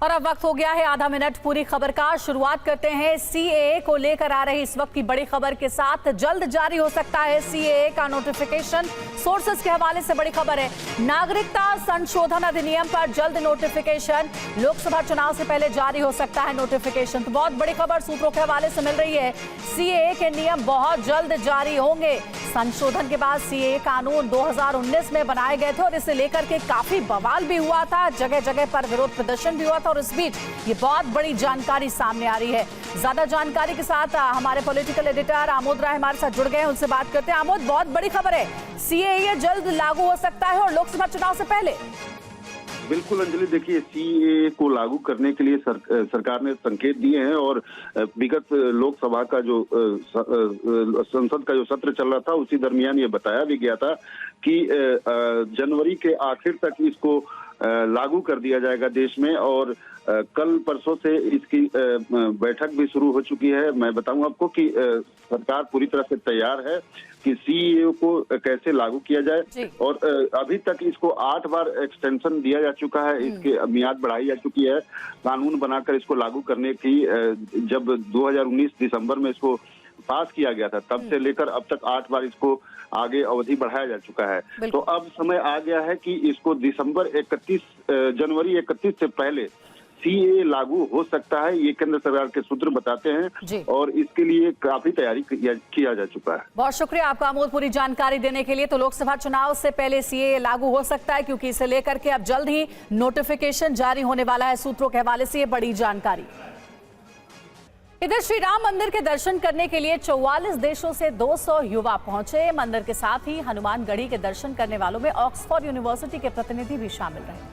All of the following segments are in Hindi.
और अब वक्त हो गया है आधा मिनट पूरी खबर का। शुरुआत करते हैं सीएए को लेकर आ रही इस वक्त की बड़ी खबर के साथ। जल्द जारी हो सकता है सीएए का नोटिफिकेशन। सोर्सेस के हवाले से बड़ी खबर है, नागरिकता संशोधन अधिनियम पर जल्द नोटिफिकेशन। लोकसभा चुनाव से पहले जारी हो सकता है नोटिफिकेशन। तो बहुत बड़ी खबर सूत्रों के हवाले से मिल रही है, सीएए के नियम बहुत जल्द जारी होंगे। संशोधन के बाद सीएए कानून 2019 में बनाए गए थे और इसे लेकर के काफी बवाल भी हुआ था, जगह जगह पर विरोध प्रदर्शन भी हुआ था। और इस बीच ये बहुत बड़ी जानकारी सामने आ रही है। ज्यादा जानकारी के साथ हमारे पॉलिटिकल एडिटर आमोद राय हमारे साथ जुड़ गए हैं, उनसे बात करते हैं। आमोद, बहुत बड़ी खबर है, सीएए जल्द लागू हो सकता है और लोकसभा चुनाव से पहले। बिल्कुल अंजलि, देखिए सीएए को लागू करने के लिए सरकार ने संकेत दिए हैं और विगत लोकसभा का जो संसद का जो सत्र चल रहा था उसी दरमियान ये बताया भी गया था कि जनवरी के आखिर तक इसको लागू कर दिया जाएगा देश में। और कल परसों से इसकी बैठक भी शुरू हो चुकी है। मैं बताऊं आपको कि सरकार पूरी तरह से तैयार है कि सीएए को कैसे लागू किया जाए। और अभी तक इसको 8 बार एक्सटेंशन दिया जा चुका है, इसकी मियाद बढ़ाई जा चुकी है। कानून बनाकर इसको लागू करने की जब 2019 दिसंबर में इसको पास किया गया था, तब से लेकर अब तक 8 बार इसको आगे अवधि बढ़ाया जा चुका है। तो अब समय आ गया है कि इसको जनवरी 31 से पहले सीएए लागू हो सकता है, ये केंद्र सरकार के सूत्र बताते हैं और इसके लिए काफी तैयारी किया जा चुका है। बहुत शुक्रिया आपका आमोद पूरी जानकारी देने के लिए। तो लोकसभा चुनाव से पहले सीएए लागू हो सकता है क्योंकि इसे लेकर के अब जल्द ही नोटिफिकेशन जारी होने वाला है। सूत्रों के हवाले से ये बड़ी जानकारी। इधर श्री राम मंदिर के दर्शन करने के लिए 44 देशों से 200 युवा पहुंचे। मंदिर के साथ ही हनुमानगढ़ी के दर्शन करने वालों में ऑक्सफोर्ड यूनिवर्सिटी के प्रतिनिधि भी शामिल रहे।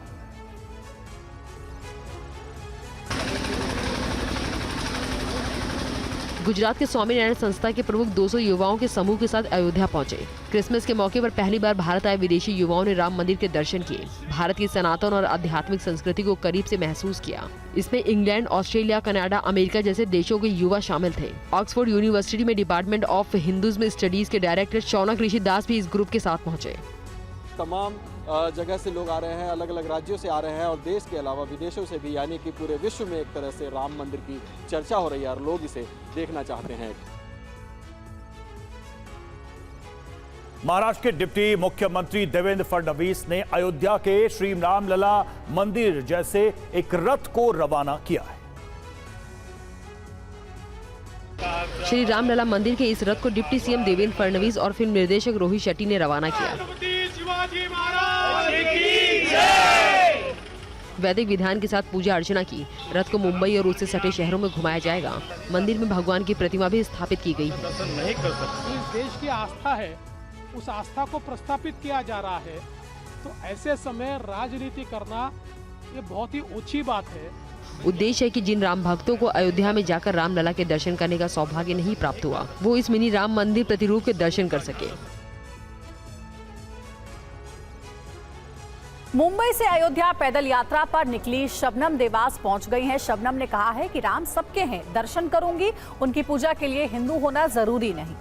गुजरात के स्वामीनारायण संस्था के प्रमुख 200 युवाओं के समूह के साथ अयोध्या पहुंचे। क्रिसमस के मौके पर पहली बार भारत आए विदेशी युवाओं ने राम मंदिर के दर्शन किए, भारत की सनातन और आध्यात्मिक संस्कृति को करीब से महसूस किया। इसमें इंग्लैंड, ऑस्ट्रेलिया, कनाडा, अमेरिका जैसे देशों के युवा शामिल थे। ऑक्सफोर्ड यूनिवर्सिटी में डिपार्टमेंट ऑफ हिंदुइज्म स्टडीज के डायरेक्टर शौनक ऋषि दास भी इस ग्रुप के साथ पहुंचे। तमाम जगह से लोग आ रहे हैं, अलग अलग राज्यों से आ रहे हैं और देश के अलावा विदेशों से भी, यानी कि पूरे विश्व में एक तरह से राम मंदिर की चर्चा हो रही है और लोग इसे देखना चाहते हैं। महाराष्ट्र के डिप्टी मुख्यमंत्री देवेंद्र फडणवीस ने अयोध्या के श्री रामलला मंदिर जैसे एक रथ को रवाना किया है। श्री रामलला मंदिर के इस रथ को डिप्टी सीएम देवेंद्र फडणवीस और फिल्म निर्देशक रोहित शेट्टी ने रवाना किया। वैदिक विधान के साथ पूजा अर्चना की। रथ को मुंबई और उससे सटे शहरों में घुमाया जाएगा। मंदिर में भगवान की प्रतिमा भी स्थापित की गई है। इस देश की आस्था है, उस आस्था को प्रस्थापित किया जा रहा है, तो ऐसे समय राजनीति करना ये बहुत ही ऊंची बात है। उद्देश्य है कि जिन राम भक्तों को अयोध्या में जाकर रामलला के दर्शन करने का सौभाग्य नहीं प्राप्त हुआ, वो इस मिनी राम मंदिर प्रतिरूप के दर्शन कर सके। मुंबई से अयोध्या पैदल यात्रा पर निकली शबनम देवास पहुंच गई हैं। शबनम ने कहा है कि राम सबके हैं, दर्शन करूंगी, उनकी पूजा के लिए हिंदू होना जरूरी नहीं।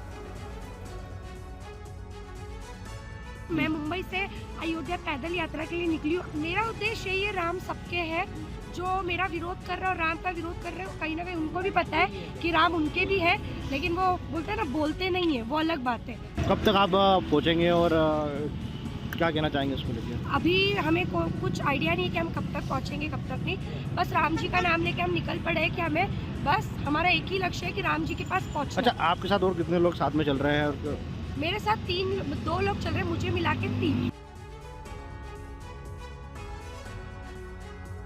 मैं मुंबई से अयोध्या पैदल यात्रा के लिए निकली हूँ। मेरा उद्देश्य यही है, राम सबके हैं। जो मेरा विरोध कर रहे हैं और राम का विरोध कर रहे हैं, कहीं ना कहीं उनको भी पता है कि राम उनके भी है, लेकिन वो बोलते हैं ना, बोलते नहीं है, वो अलग बात है। कब तक आप पहुँचेंगे और क्या कहना चाहेंगे उसको लेकर? अभी हमें कुछ आइडिया नहीं है कि हम कब तक पहुंचेंगे, कब तक नहीं। बस राम जी का नाम लेके हम निकल पड़े हैं कि हमें बस हमारा एक ही लक्ष्य है कि राम जी के पास पहुंचना। अच्छा, आपके साथ और कितने लोग साथ में चल रहे हैं? मेरे साथ 2 लोग चल रहे हैं, मुझे मिला के 3।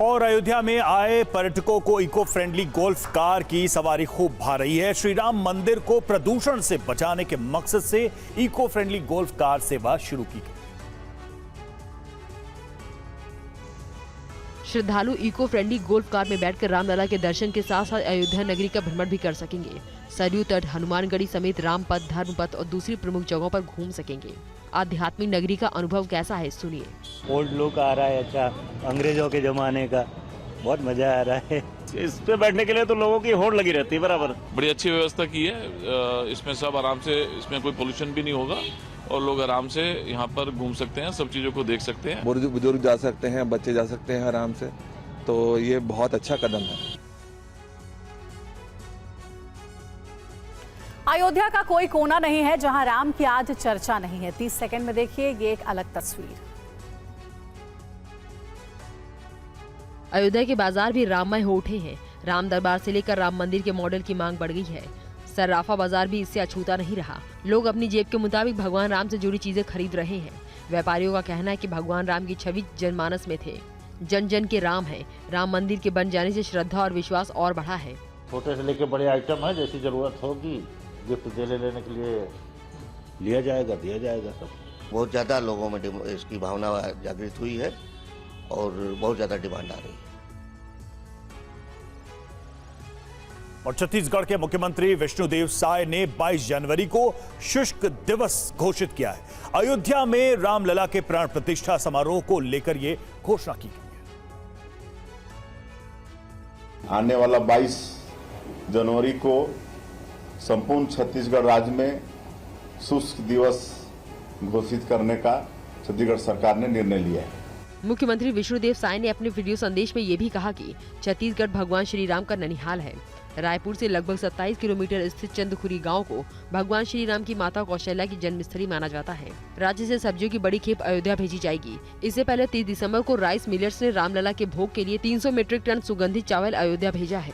और अयोध्या में आए पर्यटकों को इको फ्रेंडली गोल्फ कार की सवारी खूब भा रही है। श्री राम मंदिर को प्रदूषण से बचाने के मकसद से इको फ्रेंडली गोल्फ कार सेवा शुरू की गई। श्रद्धालु इको फ्रेंडली गोल्फ कार में बैठकर रामलला के दर्शन के साथ साथ अयोध्या नगरी का भ्रमण भी कर सकेंगे। सरयू तट, हनुमानगढ़ी समेत रामपथ, धर्मपथ और दूसरी प्रमुख जगहों पर घूम सकेंगे। आध्यात्मिक नगरी का अनुभव कैसा है, सुनिए। ओल्ड लुक आ रहा है, अच्छा, अंग्रेजों के जमाने का, बहुत मजा आ रहा है। इस पे बैठने के लिए तो लोगों की होड़ लगी रहती है बराबर। बड़ी अच्छी व्यवस्था की है, इसमें सब आराम से, इसमें कोई पोल्यूशन भी नहीं होगा और लोग आराम से यहाँ पर घूम सकते हैं, सब चीजों को देख सकते हैं। बुजुर्ग जा सकते हैं, बच्चे जा सकते हैं आराम से, तो ये बहुत अच्छा कदम है। अयोध्या का कोई कोना नहीं है जहां राम की आज चर्चा नहीं है। 30 सेकंड में देखिए ये एक अलग तस्वीर। अयोध्या के बाजार भी राममय हो उठे हैं। राम दरबार से लेकर राम मंदिर के मॉडल की मांग बढ़ गई है। सर्राफा बाजार भी इससे अछूता नहीं रहा। लोग अपनी जेब के मुताबिक भगवान राम से जुड़ी चीजें खरीद रहे हैं। व्यापारियों का कहना है कि भगवान राम की छवि जनमानस में थे, जन जन के राम है। राम मंदिर के बन जाने से श्रद्धा और विश्वास और बढ़ा है। छोटे से लेकर बड़े आइटम है, जैसी जरूरत होगी गिफ्ट देने लेने के लिए लिया जाएगा, दिया जाएगा। सब बहुत ज़्यादा लोगों में इसकी भावना जागृत हुई है और बहुत ज़्यादा डिमांड आ रही है। और छत्तीसगढ़ के मुख्यमंत्री विष्णुदेव साय ने 22 जनवरी को शुष्क दिवस घोषित किया है। अयोध्या में रामलला के प्राण प्रतिष्ठा समारोह को लेकर यह घोषणा की गई है। आने वाला 22 जनवरी को संपूर्ण छत्तीसगढ़ राज्य में शुष्क दिवस घोषित करने का छत्तीसगढ़ सरकार ने निर्णय लिया है। मुख्यमंत्री विष्णुदेव साय ने अपने वीडियो संदेश में ये भी कहा कि छत्तीसगढ़ भगवान श्री राम का ननिहाल है। रायपुर से लगभग 27 किलोमीटर स्थित चंदखुरी गांव को भगवान श्री राम की माता कौशल्या की जन्मस्थली माना जाता है। राज्य से सब्जियों की बड़ी खेप अयोध्या भेजी जाएगी। इससे पहले 30 दिसंबर को राइस मिलर्स ने रामलला के भोग के लिए 300 मीट्रिक टन सुगंधित चावल अयोध्या भेजा है।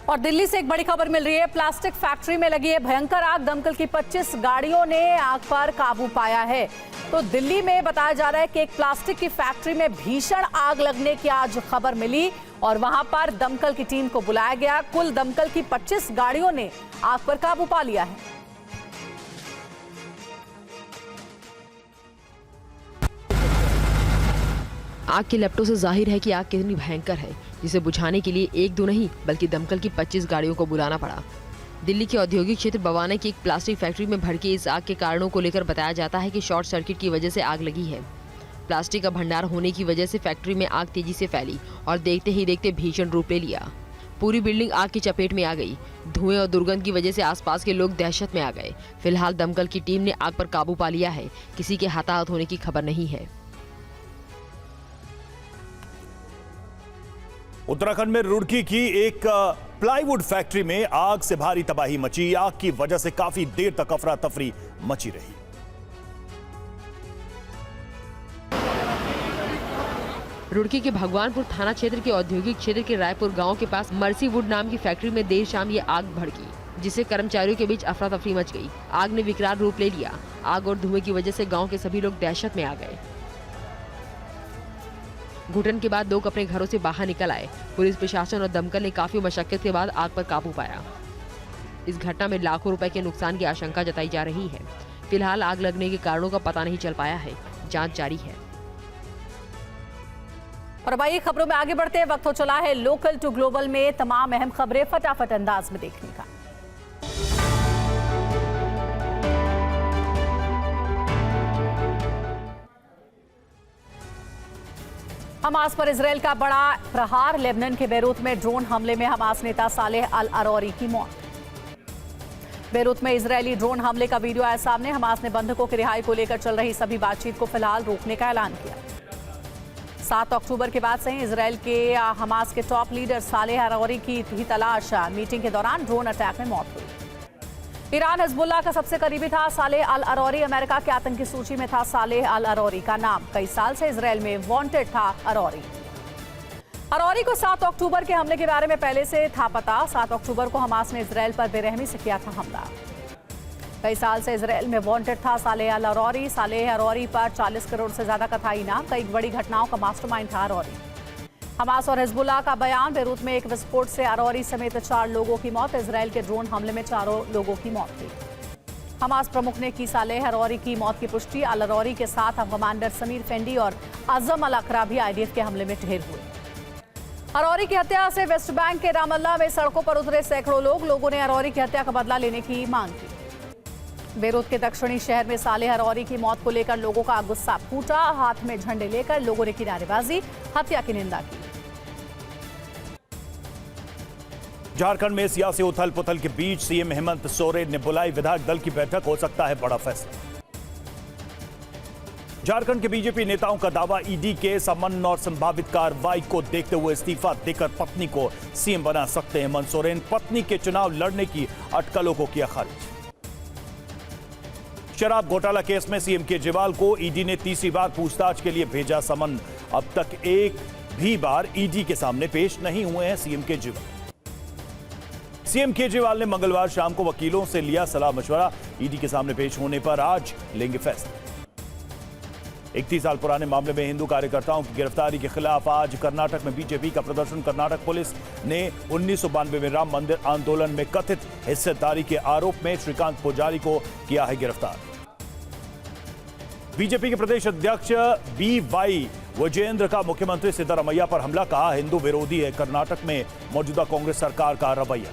और दिल्ली से एक बड़ी खबर मिल रही है। प्लास्टिक फैक्ट्री में लगी है भयंकर आग। दमकल की 25 गाड़ियों ने आग पर काबू पाया है। तो दिल्ली में बताया जा रहा है कि एक प्लास्टिक की फैक्ट्री में भीषण आग लगने की आज खबर मिली और वहां पर दमकल की टीम को बुलाया गया। कुल दमकल की 25 गाड़ियों ने आग पर काबू पा लिया है। आग के लपटों से जाहिर है कि आग कितनी भयंकर है, जिसे बुझाने के लिए एक दो नहीं बल्कि दमकल की 25 गाड़ियों को बुलाना पड़ा। दिल्ली के औद्योगिक क्षेत्र बवाना की एक प्लास्टिक फैक्ट्री में भड़की इस आग के कारणों को लेकर बताया जाता है कि शॉर्ट सर्किट की वजह से आग लगी है। प्लास्टिक का भंडार होने की वजह से फैक्ट्री में आग तेजी से फैली और देखते ही देखते भीषण रूप ले लिया। पूरी बिल्डिंग आग की चपेट में आ गई। धुएं और दुर्गंध की वजह से आसपास के लोग दहशत में आ गए। फिलहाल दमकल की टीम ने आग पर काबू पा लिया है। किसी के हताहत होने की खबर नहीं है। उत्तराखंड में रुड़की की एक प्लाईवुड फैक्ट्री में आग से भारी तबाही मची। आग की वजह से काफी देर तक अफरा तफरी मची रही। रुड़की के भगवानपुर थाना क्षेत्र के औद्योगिक क्षेत्र के रायपुर गांव के पास मर्सीवुड नाम की फैक्ट्री में देर शाम ये आग भड़की, जिससे कर्मचारियों के बीच अफरा तफरी मच गई। आग ने विकराल रूप ले लिया। आग और धुएं की वजह से गांव के सभी लोग दहशत में आ गए। घुटन के बाद लोग अपने घरों से बाहर निकल आए। पुलिस प्रशासन और दमकल ने काफी मशक्कत के बाद आग पर काबू पाया। इस घटना में लाखों रुपए के नुकसान की आशंका जताई जा रही है। फिलहाल आग लगने के कारणों का पता नहीं चल पाया है। जांच जारी है। और अब आइए खबरों में आगे बढ़ते हैं। वक्त हो चला है लोकल टू ग्लोबल में तमाम अहम खबरें फटाफट अंदाज में देखने का। हमास पर इजरायल का बड़ा प्रहार। लेबनान के बेरूत में ड्रोन हमले में हमास नेता सालेह अल अरौरी की मौत। बेरूत में इजरायली ड्रोन हमले का वीडियो आया सामने। हमास ने बंधकों की रिहाई को लेकर चल रही सभी बातचीत को फिलहाल रोकने का ऐलान किया। 7 अक्टूबर के बाद से ही इजरायल के हमास के टॉप लीडर सालेह अरौरी की थी तलाश। मीटिंग के दौरान ड्रोन अटैक में मौत हुई। ईरान हिजबुल्लाह का सबसे करीबी था सालेह अल अरौरी। अमेरिका के आतंकी सूची में था सालेह अल अरौरी का नाम। कई साल से इजरायल में वांटेड था अरौरी। अरौरी को 7 अक्टूबर के हमले के बारे में पहले से था पता। 7 अक्टूबर को हमास ने इजरायल पर बेरहमी से किया था हमला। कई साल से इजरायल में वांटेड था सालेह अल अरौरी। सालेह अरौरी पर 40 करोड़ से ज्यादा का था इनाम। कई बड़ी घटनाओं का मास्टरमाइंड था अरौरी। हमास और हिजबुल्लाह का बयान। बेरूत में एक विस्फोट से अरौरी समेत 4 लोगों की मौत। इजरायल के ड्रोन हमले में 4 लोगों की मौत हुई। हमास प्रमुख ने की सालेह अरौरी की मौत की पुष्टि। अल अरौरी के साथ कमांडर समीर फेंडी और आजम अल अकरा भी आईडीएफ के हमले में ढेर हुए। अरौरी की हत्या से वेस्ट बैंक के रामल्ला में सड़कों पर उतरे सैकड़ों लोगों ने अरौरी की हत्या का बदला लेने की मांग की। बेरूत के दक्षिणी शहर में सालेह अरौरी की मौत को लेकर लोगों का गुस्सा फूटा। हाथ में झंडे लेकर लोगों ने की नारेबाजी, हत्या की निंदा की। झारखंड में सियासी उथल पुथल के बीच सीएम हेमंत सोरेन ने बुलाई विधायक दल की बैठक। हो सकता है बड़ा फैसला। झारखंड के बीजेपी नेताओं का दावा, ईडी के समन और संभावित कार्रवाई को देखते हुए इस्तीफा देकर पत्नी को सीएम बना सकते हैं हेमंत सोरेन। पत्नी के चुनाव लड़ने की अटकलों को किया खारिज। शराब घोटाला केस में सीएम केजरीवाल को ईडी ने तीसरी बार पूछताछ के लिए भेजा समन। अब तक एक भी बार ईडी के सामने पेश नहीं हुए हैं सीएम केजरीवाल। सीएम केजरीवाल ने मंगलवार शाम को वकीलों से लिया सलाह मशवरा। ईडी के सामने पेश होने पर आज लेंगे फैसला। 31 साल पुराने मामले में हिंदू कार्यकर्ताओं की गिरफ्तारी के खिलाफ आज कर्नाटक में बीजेपी का प्रदर्शन। कर्नाटक पुलिस ने 1992 में राम मंदिर आंदोलन में कथित हिस्सेदारी के आरोप में श्रीकांत पुजारी को किया है गिरफ्तार। बीजेपी के प्रदेश अध्यक्ष BY विजेंद्र का मुख्यमंत्री सिद्धरामैया पर हमला, कहा हिंदू विरोधी है कर्नाटक में मौजूदा कांग्रेस सरकार का रवैया।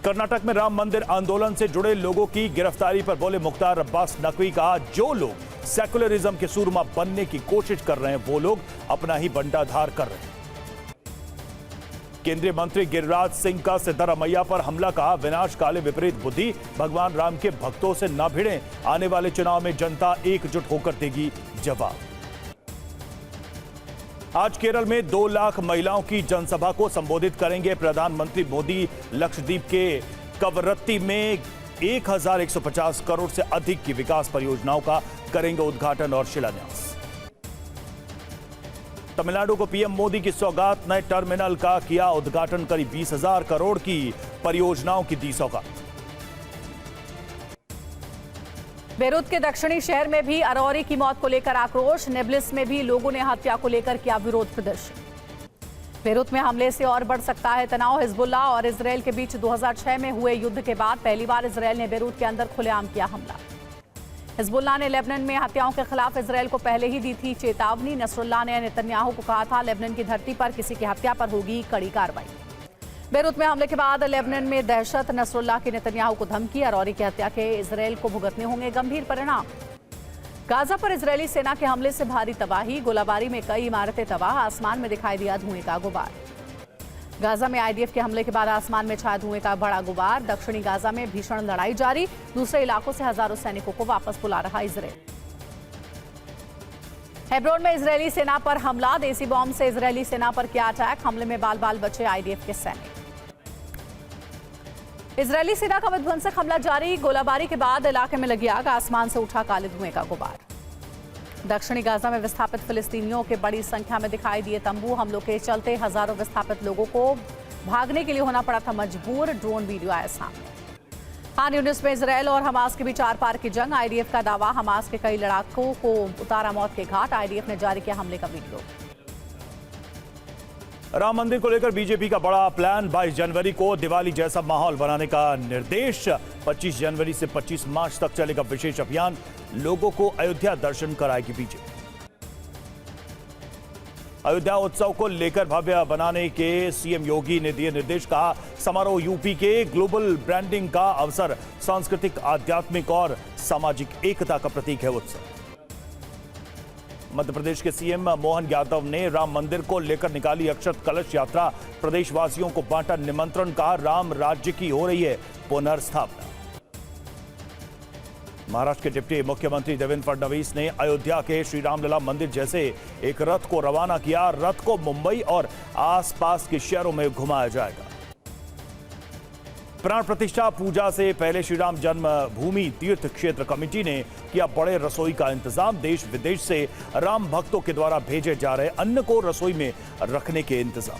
कर्नाटक में राम मंदिर आंदोलन से जुड़े लोगों की गिरफ्तारी पर बोले मुख्तार अब्बास नकवी, कहा जो लोग सेकुलरिज्म के सूरमा बनने की कोशिश कर रहे हैं वो लोग अपना ही बंटाधार कर रहे हैं। केंद्रीय मंत्री गिरिराज सिंह का सिद्धरामैया पर हमला, कहा विनाश काले विपरीत बुद्धि, भगवान राम के भक्तों से न भिड़ें, आने वाले चुनाव में जनता एकजुट होकर देगी जवाब। आज केरल में 2 लाख महिलाओं की जनसभा को संबोधित करेंगे प्रधानमंत्री मोदी। लक्षद्वीप के कवरत्ती में 1150 करोड़ से अधिक की विकास परियोजनाओं का करेंगे उद्घाटन और शिलान्यास। तमिलनाडु को पीएम मोदी की सौगात, नए टर्मिनल का किया उद्घाटन, करीब 20,000 करोड़ की परियोजनाओं की दी सौगात। बेरूत के दक्षिणी शहर में भी अरौरी की मौत को लेकर आक्रोश। नेबलिस में भी लोगों ने हत्या को लेकर किया विरोध प्रदर्शन। बेरूत में हमले से और बढ़ सकता है तनाव। हिजबुल्लाह और इजरायल के बीच 2006 में हुए युद्ध के बाद पहली बार इजरायल ने बेरूत के अंदर खुलेआम किया हमला। हिजबुल्लाह ने लेबनान में हत्याओं के खिलाफ इजरायल को पहले ही दी थी चेतावनी। नसरुल्लाह ने नेतन्याहू को कहा था लेबनान की धरती पर किसी की हत्या पर होगी कड़ी कार्रवाई। बेरूत में हमले के बाद लेबनान में दहशत, नसरुल्लाह की नेतन्याहू को धमकी, अरौरी की हत्या के इजरायल को भुगतने होंगे गंभीर परिणाम। गाजा पर इजरायली सेना के हमले से भारी तबाही, गोलाबारी में कई इमारतें तबाह, आसमान में दिखाई दिया धुएं का गुबार। गाजा में आईडीएफ के हमले के बाद आसमान में छाया धुएं का बड़ा गुबार। दक्षिणी गाजा में भीषण लड़ाई जारी, दूसरे इलाकों से हजारों सैनिकों को वापस बुला रहा इजरायल। हेब्रोन में इजरायली सेना पर हमला, देसी बॉम्ब से इजरायली सेना पर किया अटैक, हमले में बाल बाल बचे आईडीएफ के सैनिक। इजरायली सेना का विध्वंसक हमला जारी, गोलाबारी के बाद इलाके में लगी आग, आसमान से उठा काले धुएं का गुबार। दक्षिणी गाजा में विस्थापित फिलिस्तीनियों के बड़ी संख्या में दिखाई दिए तंबू, हमलों के चलते हजारों विस्थापित लोगों को भागने के लिए होना पड़ा था मजबूर। ड्रोन वीडियो आया सामने। खान यूनिस में इजरायल और हमास के बीच आर पार की जंग, आईडीएफ का दावा, हमास के कई लड़ाकों को उतारा मौत के घाट, आईडीएफ ने जारी किया हमले का वीडियो। राम मंदिर को लेकर बीजेपी का बड़ा प्लान, 22 जनवरी को दिवाली जैसा माहौल बनाने का निर्देश। 25 जनवरी से 25 मार्च तक चलेगा विशेष अभियान, लोगों को अयोध्या दर्शन कराएगी बीजेपी। अयोध्या उत्सव को लेकर भव्य बनाने के सीएम योगी ने दिए निर्देश, कहा समारोह यूपी के ग्लोबल ब्रांडिंग का अवसर, सांस्कृतिक, आध्यात्मिक और सामाजिक एकता का प्रतीक है उत्सव। मध्य प्रदेश के सीएम मोहन यादव ने राम मंदिर को लेकर निकाली अक्षत कलश यात्रा, प्रदेशवासियों को बांटा निमंत्रण, कहा राम राज्य की हो रही है पुनर्स्थापना। महाराष्ट्र के डिप्टी मुख्यमंत्री देवेंद्र फडणवीस ने अयोध्या के श्री रामलला मंदिर जैसे एक रथ को रवाना किया। रथ को मुंबई और आसपास के शहरों में घुमाया जाएगा। प्राण प्रतिष्ठा पूजा से पहले श्री राम जन्मभूमि तीर्थ क्षेत्र कमेटी ने किया बड़े रसोई का इंतजाम। देश विदेश से राम भक्तों के द्वारा भेजे जा रहे अन्न को रसोई में रखने के इंतजाम।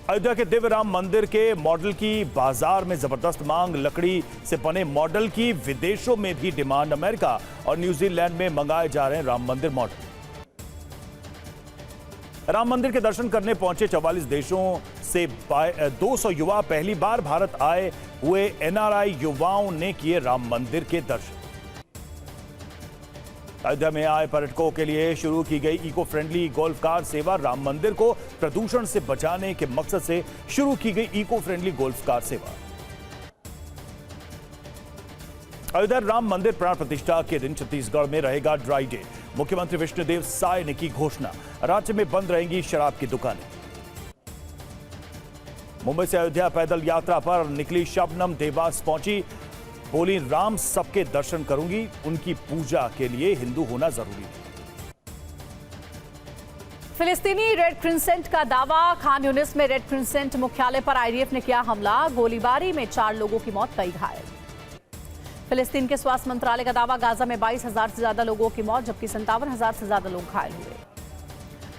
अयोध्या के दिव्य राम मंदिर के मॉडल की बाजार में जबरदस्त मांग, लकड़ी से बने मॉडल की विदेशों में भी डिमांड। अमेरिका और न्यूजीलैंड में मंगाए जा रहे हैं राम मंदिर मॉडल। राम मंदिर के दर्शन करने पहुंचे 44 देशों से 200 युवा, पहली बार भारत आए हुए एनआरआई युवाओं ने किए राम मंदिर के दर्शन। अयोध्या में आए पर्यटकों के लिए शुरू की गई इको फ्रेंडली गोल्फ कार सेवा। राम मंदिर को प्रदूषण से बचाने के मकसद से शुरू की गई इको फ्रेंडली गोल्फ कार सेवा। अयोध्या राम मंदिर प्राण प्रतिष्ठा के दिन छत्तीसगढ़ में रहेगा ड्राई डे। मुख्यमंत्री विष्णुदेव साय ने की घोषणा, राज्य में बंद रहेंगी शराब की दुकानें। मुंबई से अयोध्या पैदल यात्रा पर निकली शबनम देवास पहुंची। बोली, राम सबके दर्शन करूंगी, उनकी पूजा के लिए हिंदू होना जरूरी है। फिलिस्तीनी रेड क्रिसेंट का दावा, खान यूनिस में रेड क्रिसेंट मुख्यालय पर आईडीएफ ने किया हमला, गोलीबारी में 4 लोगों की मौत, कई घायल। फिलिस्तीन के स्वास्थ्य मंत्रालय का दावा, गाजा में 22,000 से ज्यादा लोगों की मौत जबकि 57,000 से ज्यादा लोग घायल हुए।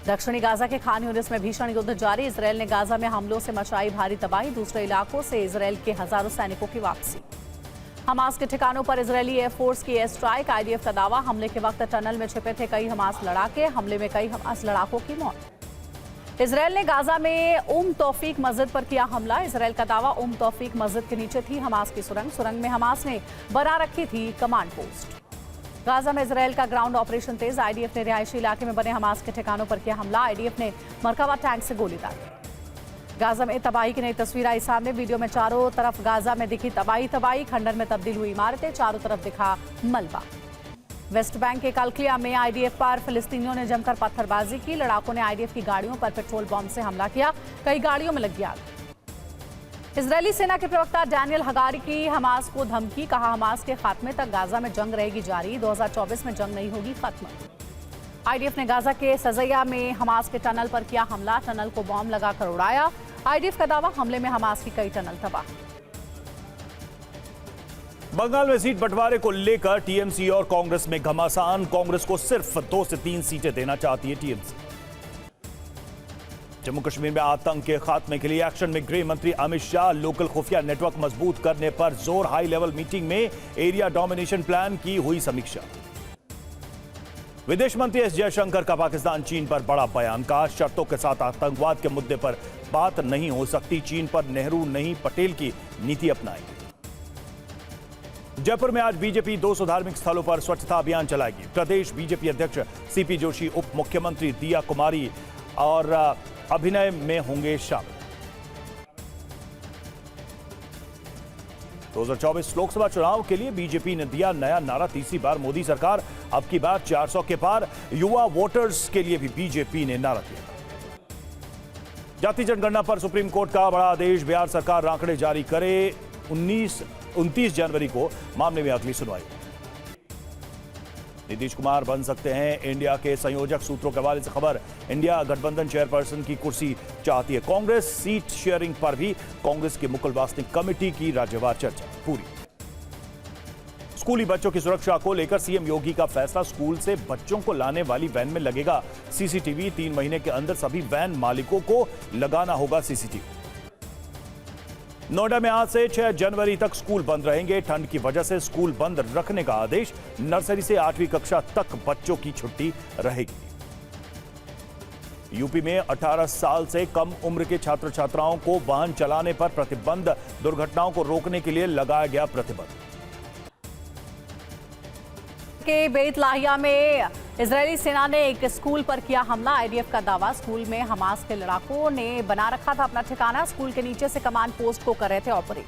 दक्षिणी गाजा के खान यूनिस में भीषण युद्ध जारी, इजरायल ने गाजा में हमलों से मचाई भारी तबाही, दूसरे इलाकों से इजरायल के हजारों सैनिकों की वापसी। हमास के ठिकानों पर इजरायली एयरफोर्स की एयर स्ट्राइक, आईडीएफ का दावा, हमले के वक्त टनल में छिपे थे कई हमास लड़ाके, हमले में कई हमास लड़ाकों की मौत। इजरायल ने गाजा में उम तौफीक मस्जिद पर किया हमला, इजरायल का दावा, उम तौफीक मस्जिद के नीचे थी हमास की सुरंग में हमास ने बना रखी थी कमांड पोस्ट। गाजा में इजरायल का ग्राउंड ऑपरेशन तेज, आईडीएफ ने रिहायशी इलाके में बने हमास के ठिकानों पर किया हमला, आईडीएफ ने मरकावा टैंक से गोली दागी। गाजा में तबाही की नई तस्वीर आई सामने, वीडियो में चारों तरफ गाजा में दिखी तबाही, खंडर में तब्दील हुई इमारतें, चारों तरफ दिखा मलबा। वेस्ट बैंक के कलकलिया में आईडीएफ पर फिलिस्तीनियों ने जमकर पत्थरबाजी की, लड़ाकों ने आईडीएफ की गाड़ियों पर पेट्रोल बॉम्ब से हमला किया, कई गाड़ियों में लगी आग। इजरायली सेना के प्रवक्ता डैनियल हगारी की हमास को धमकी, कहा हमास के खात्मे तक गाजा में जंग रहेगी जारी, 2024 में जंग नहीं होगी खत्म। आईडीएफ ने गाजा के सजैया में हमास के टनल पर किया हमला, टनल को बॉम्ब लगाकर उड़ाया, आईडीएफ का दावा, हमले में हमास की कई टनल तबाह। बंगाल में सीट बंटवारे को लेकर टीएमसी और कांग्रेस में घमासान, कांग्रेस को सिर्फ 2 से 3 सीटें देना चाहती है टीएमसी। जम्मू कश्मीर में आतंक के खात्मे के लिए एक्शन में गृह मंत्री अमित शाह, लोकल खुफिया नेटवर्क मजबूत करने पर जोर, हाई लेवल मीटिंग में एरिया डोमिनेशन प्लान की हुई समीक्षा। विदेश मंत्री एस जयशंकर का पाकिस्तान चीन पर बड़ा बयान, कहा शर्तों के साथ आतंकवाद के मुद्दे पर बात नहीं हो सकती, चीन पर नेहरू नहीं पटेल की नीति अपनाएगी। जयपुर में आज बीजेपी 200 धार्मिक स्थलों पर स्वच्छता अभियान चलाएगी, प्रदेश बीजेपी अध्यक्ष सीपी जोशी, उप मुख्यमंत्री दिया कुमारी और अभिनय में होंगे शामिल। 2024 लोकसभा चुनाव के लिए बीजेपी ने दिया नया नारा, तीसरी बार मोदी सरकार, अब की बार 400 के पार, युवा वोटर्स के लिए भी बीजेपी ने नारा दिया। जाति जनगणना पर सुप्रीम कोर्ट का बड़ा आदेश, बिहार सरकार आंकड़े जारी करे, 29 जनवरी को मामले में अगली सुनवाई। नीतीश कुमार बन सकते हैं इंडिया के संयोजक, सूत्रों के हवाले से खबर, इंडिया गठबंधन चेयरपर्सन की कुर्सी चाहती है कांग्रेस, सीट शेयरिंग पर भी कांग्रेस की मुकुल वासनिक कमेटी की राज्यवार चर्चा पूरी। स्कूली बच्चों की सुरक्षा को लेकर सीएम योगी का फैसला, स्कूल से बच्चों को लाने वाली वैन में लगेगा सीसीटीवी, 3 महीने के अंदर सभी वैन मालिकों को लगाना होगा सीसीटीवी। नोएडा में आज से 6 जनवरी तक स्कूल बंद रहेंगे, ठंड की वजह से स्कूल बंद रखने का आदेश, नर्सरी से 8वीं कक्षा तक बच्चों की छुट्टी रहेगी। यूपी में 18 साल से कम उम्र के छात्र छात्राओं को वाहन चलाने पर प्रतिबंध, दुर्घटनाओं को रोकने के लिए लगाया गया प्रतिबंध। के बेत लाहिया में इजरायली सेना ने एक स्कूल पर किया हमला, आईडीएफ का दावा, स्कूल में हमास के लड़ाकों ने बना रखा था अपना ठिकाना, स्कूल के नीचे से कमांड पोस्ट को कर रहे थे ऑपरेट।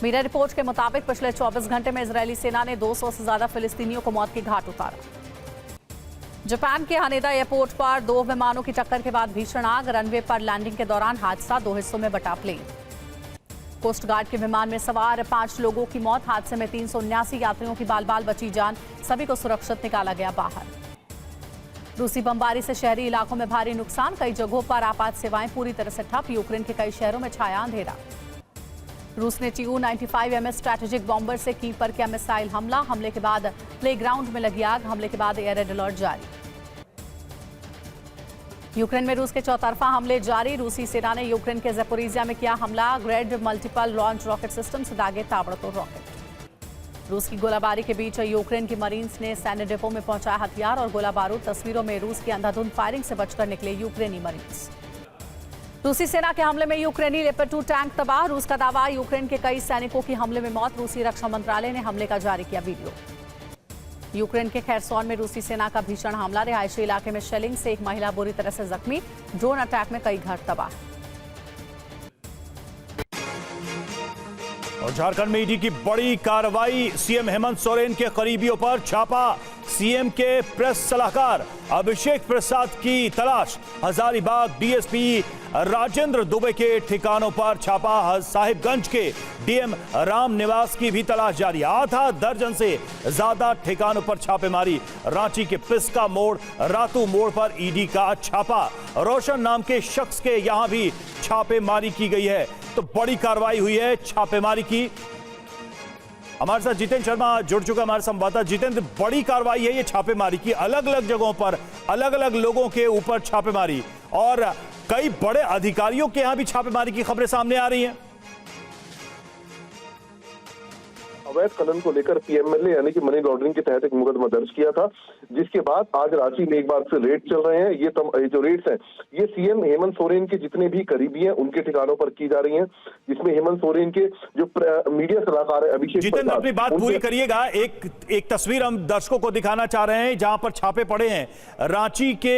मीडिया रिपोर्ट के मुताबिक पिछले 24 घंटे में इजरायली सेना ने 200 से ज्यादा फिलिस्तीनियों को मौत की घाट उतारा। जापान के हानेदा एयरपोर्ट पर 2 विमानों की टक्कर के बाद भीषण आग, रनवे पर लैंडिंग के दौरान हादसा, 2 हिस्सों में बटा प्लेन। कोस्ट गार्ड के विमान में सवार 5 लोगों की मौत, हादसे में 379 यात्रियों की बाल बाल बची जान, सभी को सुरक्षित निकाला गया बाहर। रूसी बमबारी से शहरी इलाकों में भारी नुकसान, कई जगहों पर आपात सेवाएं पूरी तरह से ठप, यूक्रेन के कई शहरों में छाया अंधेरा। रूस ने Tu-95MS स्ट्रैटेजिक बॉम्बर से कीव पर किया मिसाइल हमला, हमले के बाद प्लेग्राउंड में लगी आग, हमले के बाद एयर रेड अलर्ट जारी। यूक्रेन में रूस के चौतरफा हमले जारी, रूसी सेना ने यूक्रेन के ज़पोरिजिया में किया हमला, grade multiple launch rocket system से दागे ताबड़तोड़ रॉकेट। रूस की गोलाबारी के बीच यूक्रेन की मरीन्स ने सैन्य डिपो में पहुंचाया हथियार और गोला बारूद, तस्वीरों में रूस की अंधाधुंध फायरिंग से बचकर निकले यूक्रेनी मरीन्स। रूसी सेना के हमले में यूक्रेनी लेपर्ड 2 टैंक तबाह, रूस का दावा, यूक्रेन के कई सैनिकों की हमले में मौत, रूसी रक्षा मंत्रालय ने हमले का जारी किया वीडियो। यूक्रेन के खैरसोन में रूसी सेना का भीषण हमला, रिहायशी इलाके में शेलिंग से एक महिला बुरी तरह से जख्मी, ड्रोन अटैक में कई घर तबाह। और झारखंड में ईडी की बड़ी कार्रवाई, सीएम हेमंत सोरेन के करीबियों पर छापा, सीएम के प्रेस सलाहकार अभिषेक प्रसाद की तलाश। हजारीबाग डीएसपी राजेंद्र दुबे के ठिकानों पर छापा। साहिबगंज के डीएम राम निवास की भी तलाश जारी। आधा दर्जन से ज्यादा ठिकानों पर छापेमारी। रांची के पिस्का मोड़, रातू मोड़ पर ईडी का छापा। रोशन नाम के शख्स के यहां भी छापेमारी की गई है। तो बड़ी कार्रवाई हुई है छापेमारी की। हमारे साथ जितेंद्र शर्मा जुड़ चुका हमारे संवाददाता। जितेंद्र, बड़ी कार्रवाई है ये छापेमारी की, अलग अलग जगहों पर अलग अलग लोगों के ऊपर छापेमारी, और कई बड़े अधिकारियों के यहां भी छापेमारी की खबरें सामने आ रही हैं। अवैध खनन को लेकर पीएमएलए यानी कि मनी लॉन्ड्रिंग के तहत एक मुकदमा दर्ज किया था, जिसके बाद आज रांची में एक बार से रेड चल रहे हैं। ये जो रेड्स हैं ये सीएम हेमंत सोरेन के जितने भी करीबी हैं उनके ठिकानों पर की जा रही हैं, जिसमें हेमंत सोरेन के जो मीडिया सलाहकार है अभिषेक। जितेंद्र, अपनी बात पूरी करिएगा। एक तस्वीर हम दर्शकों को दिखाना चाह रहे हैं जहां पर छापे पड़े हैं रांची के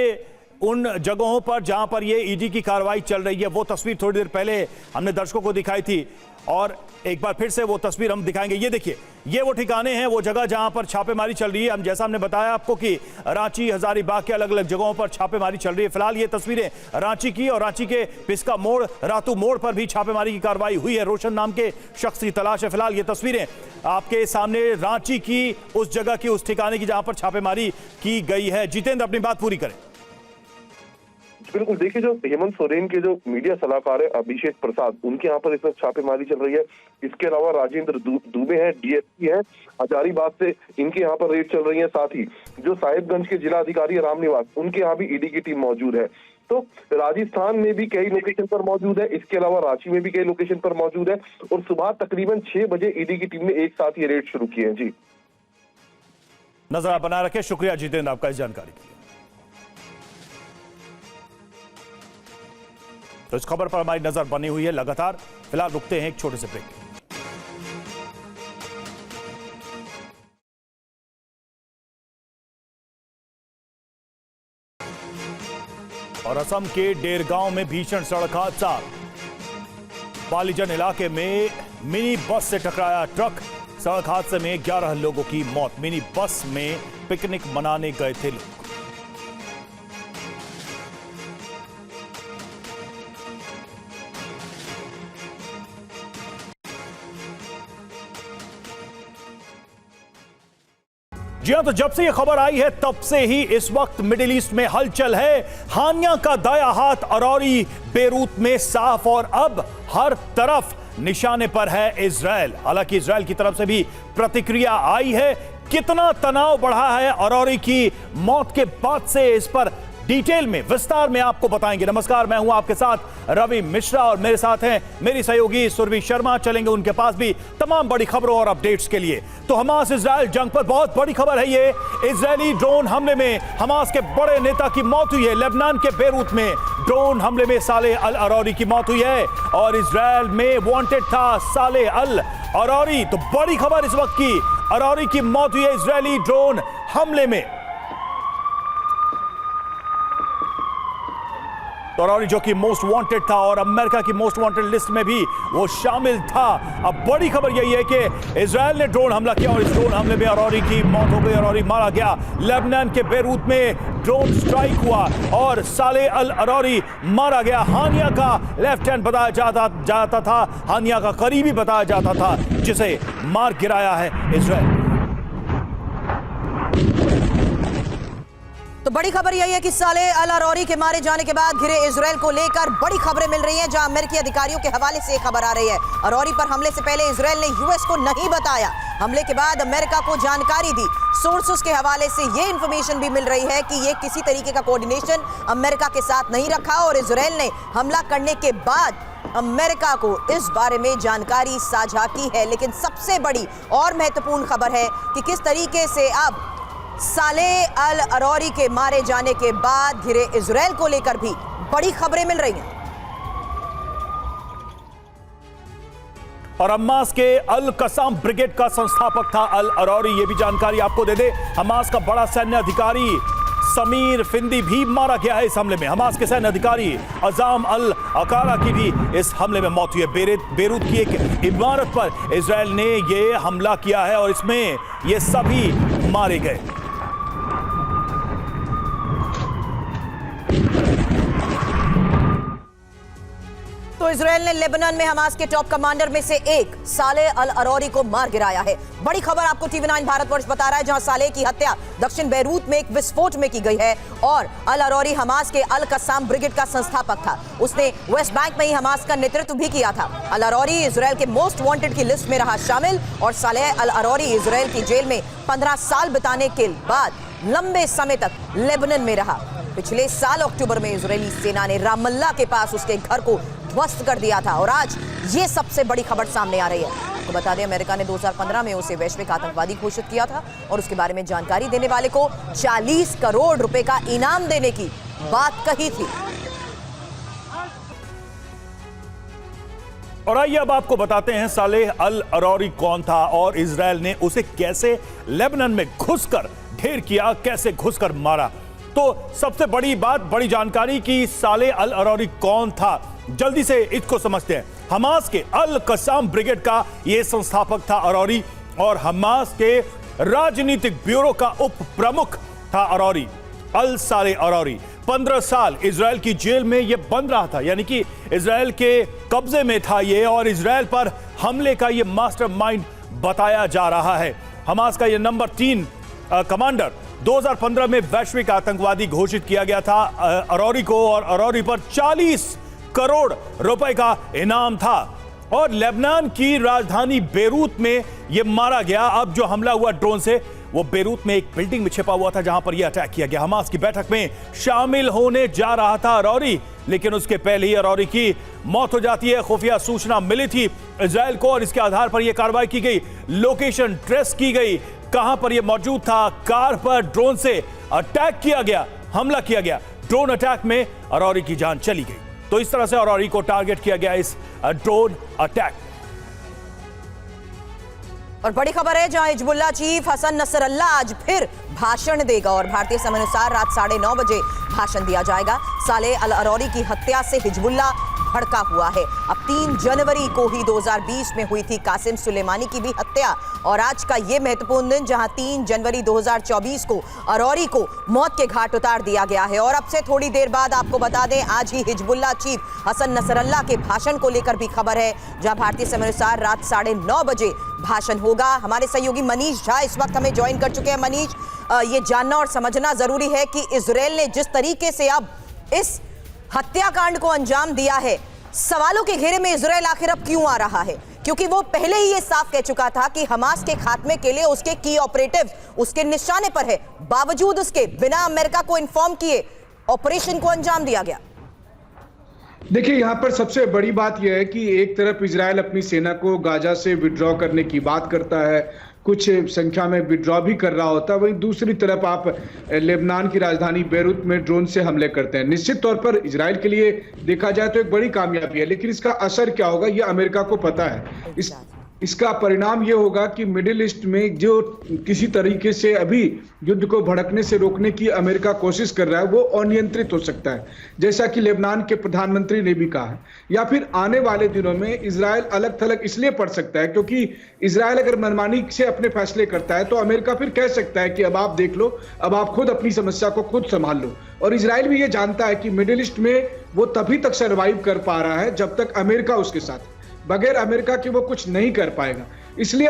उन जगहों पर जहां पर ये ईडी की कार्रवाई चल रही है। वो तस्वीर थोड़ी देर पहले हमने दर्शकों को दिखाई थी और एक बार फिर से वो तस्वीर हम दिखाएंगे। ये देखिए, ये वो ठिकाने हैं, वो जगह जहां पर छापेमारी चल रही है। हम जैसा हमने बताया आपको कि रांची, हजारीबाग के अलग अलग जगहों पर छापेमारी चल रही है। फिलहाल ये तस्वीरें रांची की, और रांची के पिस्का मोड़, रातू मोड़ पर भी छापेमारी की कार्रवाई हुई है। रोशन नाम के शख्स की तलाश है। फिलहाल ये तस्वीरें आपके सामने रांची की उस जगह की, उस ठिकाने की जहां पर छापेमारी की गई है। जितेंद्र, अपनी बात पूरी करें। बिल्कुल, देखिए जो हेमंत सोरेन के जो मीडिया सलाहकार है अभिषेक प्रसाद, उनके यहाँ पर इस वक्त छापेमारी चल रही है। इसके अलावा राजेंद्र दुबे हैं, डीएसपी है हजारीबाग से, इनके यहाँ पर रेड चल रही है। साथ ही जो साहिबगंज के जिला अधिकारी राम निवास, उनके यहाँ भी ईडी की टीम मौजूद है। तो राजस्थान में भी कई लोकेशन पर मौजूद है, इसके अलावा रांची में भी कई लोकेशन पर मौजूद है। और सुबह तकरीबन 6 बजे ईडी की टीम ने एक साथ ये रेड शुरू की है। जी, नजर आप बनाए रखें। शुक्रिया जितेंद्र आपका इस जानकारी के लिए। तो इस खबर पर हमारी नजर बनी हुई है लगातार। फिलहाल रुकते हैं एक छोटे से ब्रेक। और असम के डेरगांव में भीषण सड़क हादसा। पालीजन इलाके में मिनी बस से टकराया ट्रक। सड़क हादसे में 11 लोगों की मौत। मिनी बस में पिकनिक मनाने गए थे लोग। जी हां, तो जब से यह खबर आई है तब से ही इस वक्त मिडिल ईस्ट में हलचल है। हानिया का दाया हाथ अरौरी बेरूत में साफ, और अब हर तरफ निशाने पर है इजरायल। हालांकि इजरायल की तरफ से भी प्रतिक्रिया आई है। कितना तनाव बढ़ा है अरौरी की मौत के बाद से, इस पर डिटेल में, विस्तार में आपको बताएंगे। नमस्कार, मैं हूं आपके साथ रवि मिश्रा और मेरे साथ हैं मेरी सहयोगी सुरभि शर्मा। चलेंगे उनके पास भी तमाम बड़ी खबरों और अपडेट्स के लिए। तो हमास इजरायल जंग पर बहुत बड़ी खबर है ये। इजरायली ड्रोन हमले में हमास के बड़े नेता की मौत हुई है। लेबनान के बेरूत में ड्रोन हमले में सालेह अल अरौरी की मौत हुई है, और इजरायल में वांटेड था सालेह अल अरौरी। तो बड़ी खबर इस वक्त की, अरौरी की मौत हुई है इजरायली ड्रोन हमले में। तो अरौरी जो कि मोस्ट वांटेड था और अमेरिका की मोस्ट वांटेड लिस्ट में भी वो शामिल था। अब बड़ी खबर यही है कि इजरायल ने ड्रोन हमला किया और इस ड्रोन हमले में अरौरी की मौत हो गई। अरौरी मारा गया। लेबनान के बेरूत में ड्रोन स्ट्राइक हुआ और सालेह अल अरौरी मारा गया। हानिया का लेफ्ट हैंड बताया जाता था, हानिया का करीबी बताया जाता था, जिसे मार गिराया है इजरायल। तो बड़ी खबर यही है कि सालेह अल अरौरी के मारे जाने के बाद घिरे इजरायल को लेकर बड़ी खबरें मिल रही हैं, जहां अमेरिकी अधिकारियों के हवाले से खबर आ रही है। अरौरी पर हमले से पहले इजरायल ने यूएस को नहीं बताया, हमले के बाद अमेरिका को जानकारी दी। सोर्सेस के हवाले से ये इंफॉर्मेशन भी मिल रही है कि ये किसी तरीके का कोऑर्डिनेशन अमेरिका के साथ नहीं रखा, और इजरायल ने हमला करने के बाद अमेरिका को इस बारे में जानकारी साझा की है। लेकिन सबसे बड़ी और महत्वपूर्ण खबर है कि किस तरीके से अब सालेह अल अरौरी के मारे जाने के बाद घिरे इजरायल को लेकर भी बड़ी खबरें मिल रही हैं। और हमास के अल कसाम ब्रिगेड का संस्थापक था अल अरौरी। ये भी जानकारी आपको दे दे, हमास का बड़ा सैन्य अधिकारी समीर फिंदी भी मारा गया है इस हमले में। हमास के सैन्य अधिकारी अजाम अल अकारा की भी इस हमले में मौत हुई है। बेरूत की एक इमारत पर इजरायल ने ये हमला किया है और इसमें ये सभी मारे गए। को इजराइल ने लेबनान में हमास के टॉप कमांडर में से एक सालेह अल अरौरी को मार गिराया है। बड़ी खबर आपको टीवी 9 भारतवर्ष बता रहा है, जहां सालेह की हत्या दक्षिण बैरूत में एक विस्फोट में की गई है और अल अरौरी हमास के अल कसाम ब्रिगेड का संस्थापक था। उसने वेस्ट बैंक में ही हमास का नेतृत्व भी किया था। अल अरौरी इजराइल के मोस्ट वांटेड की लिस्ट में रहा शामिल और सालेह अल अरौरी इजराइल की जेल में 15 साल बिताने के बाद लंबे समय तक लेबनान में रहा। पिछले साल अक्टूबर में इजरायली सेना ने रामल्ला के पास उसके घर को ध्वस्त कर दिया था और आज ये सबसे बड़ी खबर सामने आ रही है। आपको बता दें, अमेरिका ने 2015 में उसे वैश्विक आतंकवादी घोषित किया था और उसके बारे में जानकारी देने वाले को 40 करोड़ रुपए का इनाम देने की बात कही थी। और आइए अब आपको बताते हैं सालेह अल अरौरी कौन था और इजराइल ने उसे कैसे लेबनान में घुसकर ढेर किया, कैसे घुसकर मारा। तो सबसे बड़ी बात, बड़ी जानकारी कि सालेह अल अरौरी कौन था, जल्दी से इसको समझते हैं। हमास के अल कसाम ब्रिगेड का यह संस्थापक था अरौरी और हमास के राजनीतिक ब्यूरो का उप प्रमुख था अरौरी, अल सालेह अरौरी। 15 साल इजराइल की जेल में यह बंद रहा था, यानी कि इजराइल के कब्जे में था ये और इजराइल पर हमले का यह मास्टरमाइंड बताया जा रहा है। हमास का यह नंबर 3 कमांडर 2015 में वैश्विक आतंकवादी घोषित किया गया था अरौरी को और अरौरी पर 40 करोड़ रुपए का इनाम था और लेबनान की राजधानी बेरूत में यह मारा गया। अब जो हमला हुआ ड्रोन से वो बेरूत में एक बिल्डिंग में छिपा हुआ था जहां पर यह अटैक किया गया। हमास की बैठक में शामिल होने जा रहा था अरौरी, लेकिन उसके पहले ही अरौरी की मौत हो जाती है। खुफिया सूचना मिली थी इजराइल को और इसके आधार पर यह कार्रवाई की गई, लोकेशन ट्रेस की गई, कहां पर यह मौजूद था। कार पर ड्रोन से अटैक किया गया, हमला किया गया। ड्रोन अटैक में अरौरी की जान चली गई। तो इस तरह से अरौरी को टारगेट किया गया इस ड्रोन अटैक। और बड़ी खबर है, जहां हिजबुल्लाह चीफ हसन नसरल्ला आज फिर भाषण देगा और भारतीय समय अनुसार रात 9:30 बजे भाषण दिया जाएगा। सालेह अल अरौरी की हत्या से हिजबुल्लाह भड़का हुआ है। अब 3 जनवरी को ही 2020 में हुई थी कासिम सुलेमानी की भी हत्या और आज का ये महत्वपूर्ण दिन जहां 3 जनवरी 2024 को अरौरी को मौत के घाट उतार दिया गया है। और अब से थोड़ी देर बाद आपको बता दें, आज ही हिजबुल्लाह चीफ हसन नसरल्ला के भाषण को लेकर भी खबर है, जहां भारतीय समय अनुसार रात 9:30 बजे भाषण होगा। हमारे सहयोगी मनीष झा इस वक्त हमें ज्वाइन कर चुके हैं। मनीष, ये जानना और समझना जरूरी है कि इजराइल ने जिस तरीके से अब इस हत्याकांड को अंजाम दिया है, सवालों के घेरे में इजराइल आखिर अब क्यों आ रहा है? क्योंकि वो पहले ही ये साफ कह चुका था कि हमास के खात्मे के लिए उसके की ऑपरेटिव उसके निशाने पर है, बावजूद उसके बिना अमेरिका को इन्फॉर्म किए ऑपरेशन को अंजाम दिया गया। देखिए, यहाँ पर सबसे बड़ी बात यह है कि एक तरफ इजराइल अपनी सेना को गाजा से विड्रॉ करने की बात करता है, कुछ संख्या में विड्रॉ भी कर रहा होता है, वहीं दूसरी तरफ आप लेबनान की राजधानी बेरूत में ड्रोन से हमले करते हैं। निश्चित तौर पर इजराइल के लिए देखा जाए तो एक बड़ी कामयाबी है, लेकिन इसका असर क्या होगा ये अमेरिका को पता है। इसका परिणाम ये होगा कि मिडिल ईस्ट में जो किसी तरीके से अभी युद्ध को भड़कने से रोकने की अमेरिका कोशिश कर रहा है वो अनियंत्रित हो सकता है, जैसा कि लेबनान के प्रधानमंत्री ने भी कहा है। या फिर आने वाले दिनों में इजराइल अलग थलग इसलिए पड़ सकता है क्योंकि इजराइल अगर मनमानी से अपने फैसले करता है तो अमेरिका फिर कह सकता है कि अब आप देख लो, अब आप खुद अपनी समस्या को खुद संभाल लो। और इजराइल भी ये जानता है कि मिडिल ईस्ट में वो तभी तक सर्वाइव कर पा रहा है जब तक अमेरिका उसके साथ, बगैर अमेरिका के वो कुछ नहीं कर पाएगा। इसलिए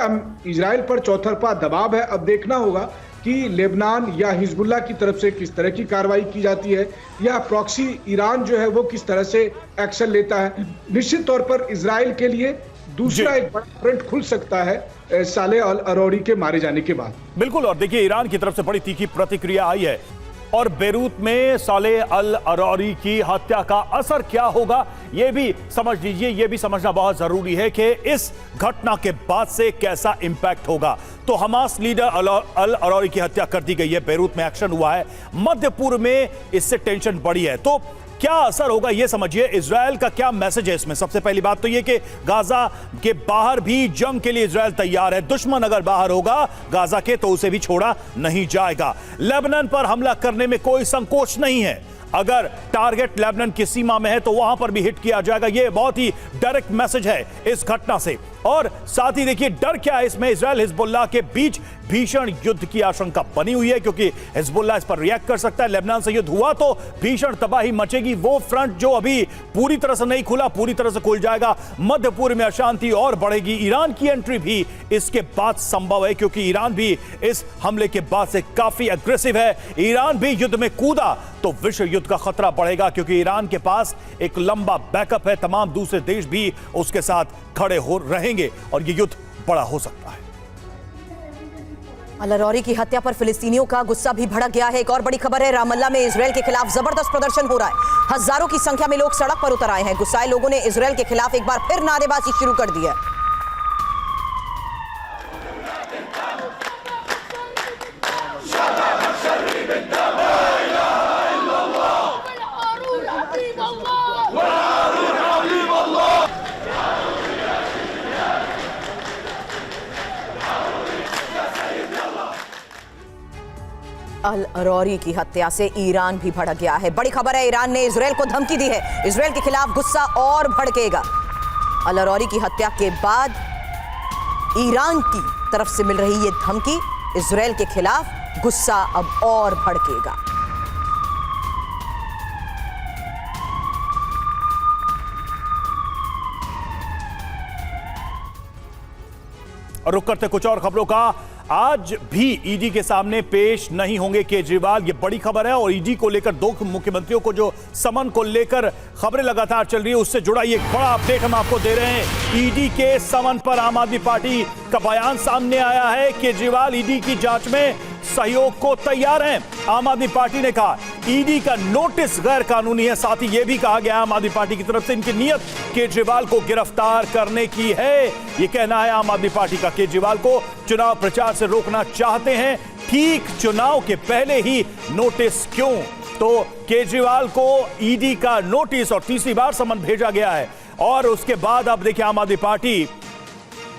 इजराइल पर चौतरफा दबाव है। अब देखना होगा कि लेबनान या हिजबुल्लाह की तरफ से किस तरह की कार्रवाई की जाती है या प्रॉक्सी ईरान जो है वो किस तरह से एक्शन लेता है। निश्चित तौर पर इजराइल के लिए दूसरा एक बड़ा फ्रंट खुल सकता है सालेह अल अरौरी के मारे जाने के बाद। बिल्कुल, और देखिए ईरान की तरफ से बड़ी तीखी प्रतिक्रिया आई है और बेरूत में सालेह अल अरौरी की हत्या का असर क्या होगा ये भी समझ लीजिए। ये भी समझना बहुत जरूरी है कि इस घटना के बाद से कैसा इंपैक्ट होगा। तो हमास लीडर अल अरौरी की हत्या कर दी गई है, बेरूत में एक्शन हुआ है, मध्य पूर्व में इससे टेंशन बढ़ी है। तो क्या असर होगा ये समझिए, इजराइल का क्या मैसेज है इसमें? सबसे पहली बात तो ये कि गाजा के बाहर भी जंग के लिए इजराइल तैयार है। दुश्मन अगर बाहर होगा गाजा के तो उसे भी छोड़ा नहीं जाएगा। लेबनान पर हमला करने में कोई संकोच नहीं है। अगर टारगेट लेबनान की सीमा में है तो वहां पर भी हिट किया जाएगा। यह बहुत ही डायरेक्ट मैसेज है इस घटना से। और साथ ही देखिए डर क्या है इसमें, इजराइल हिजबुल्लाह के बीच भीषण युद्ध की आशंका बनी हुई है, क्योंकि हिजबुल्लाह इस पर रिएक्ट कर सकता है। लेबनान से युद्ध हुआ तो भीषण तबाही मचेगी। वो फ्रंट जो अभी पूरी तरह से नहीं खुला, पूरी तरह से खुल जाएगा। मध्य पूर्व में अशांति और बढ़ेगी। ईरान की एंट्री भी इसके बाद संभव है, क्योंकि ईरान भी इस हमले के बाद से काफी एग्रेसिव है। ईरान भी युद्ध में कूदा तो विश्व युद्ध का खतरा बढ़ेगा, क्योंकि ईरान के पास एक लंबा बैकअप है। तमाम दूसरे देश भी उसके साथ खड़े हो रहेंगे और ये युद्ध बड़ा हो सकता है। अल-अरौरी की हत्या पर फिलिस्तीनियों का गुस्सा भी भड़क गया है। एक और बड़ी खबर है, रामल्ला में इजराइल के खिलाफ जबरदस्त प्रदर्शन हो रहा है। हजारों की संख्या में लोग सड़क पर उतर आए हैं। गुस्साए लोगों ने इजराइल के खिलाफ एक बार फिर नारेबाजी शुरू कर दी है। अल-अरौरी की हत्या से ईरान भी भड़क गया है। बड़ी खबर है, ईरान ने इजराइल को धमकी दी है। इजराइल के खिलाफ गुस्सा और भड़केगा। अल-अरौरी की हत्या के बाद ईरान की तरफ से मिल रही ये धमकी, इजराइल के खिलाफ गुस्सा अब और भड़केगा। और रुक करते कुछ और खबरों का। आज भी ईडी के सामने पेश नहीं होंगे केजरीवाल, ये बड़ी खबर है। और ईडी को लेकर दो मुख्यमंत्रियों को जो समन को लेकर खबरें लगातार चल रही है, उससे जुड़ा ये बड़ा अपडेट हम आपको दे रहे हैं। ईडी के समन पर आम आदमी पार्टी का बयान सामने आया है। केजरीवाल ईडी की जांच में सहयोग को तैयार हैं। आम आदमी पार्टी ने कहा ईडी का नोटिस गैर कानूनी है। साथ ही यह भी कहा गया आम आदमी पार्टी की तरफ से इनकी नीयत केजरीवाल को गिरफ्तार करने की है। यह कहना है आम आदमी पार्टी का। केजरीवाल को चुनाव प्रचार से रोकना चाहते हैं, ठीक चुनाव के पहले ही नोटिस क्यों? तो केजरीवाल को ईडी का नोटिस और तीसरी बार समन भेजा गया है। और उसके बाद अब देखिए आम आदमी पार्टी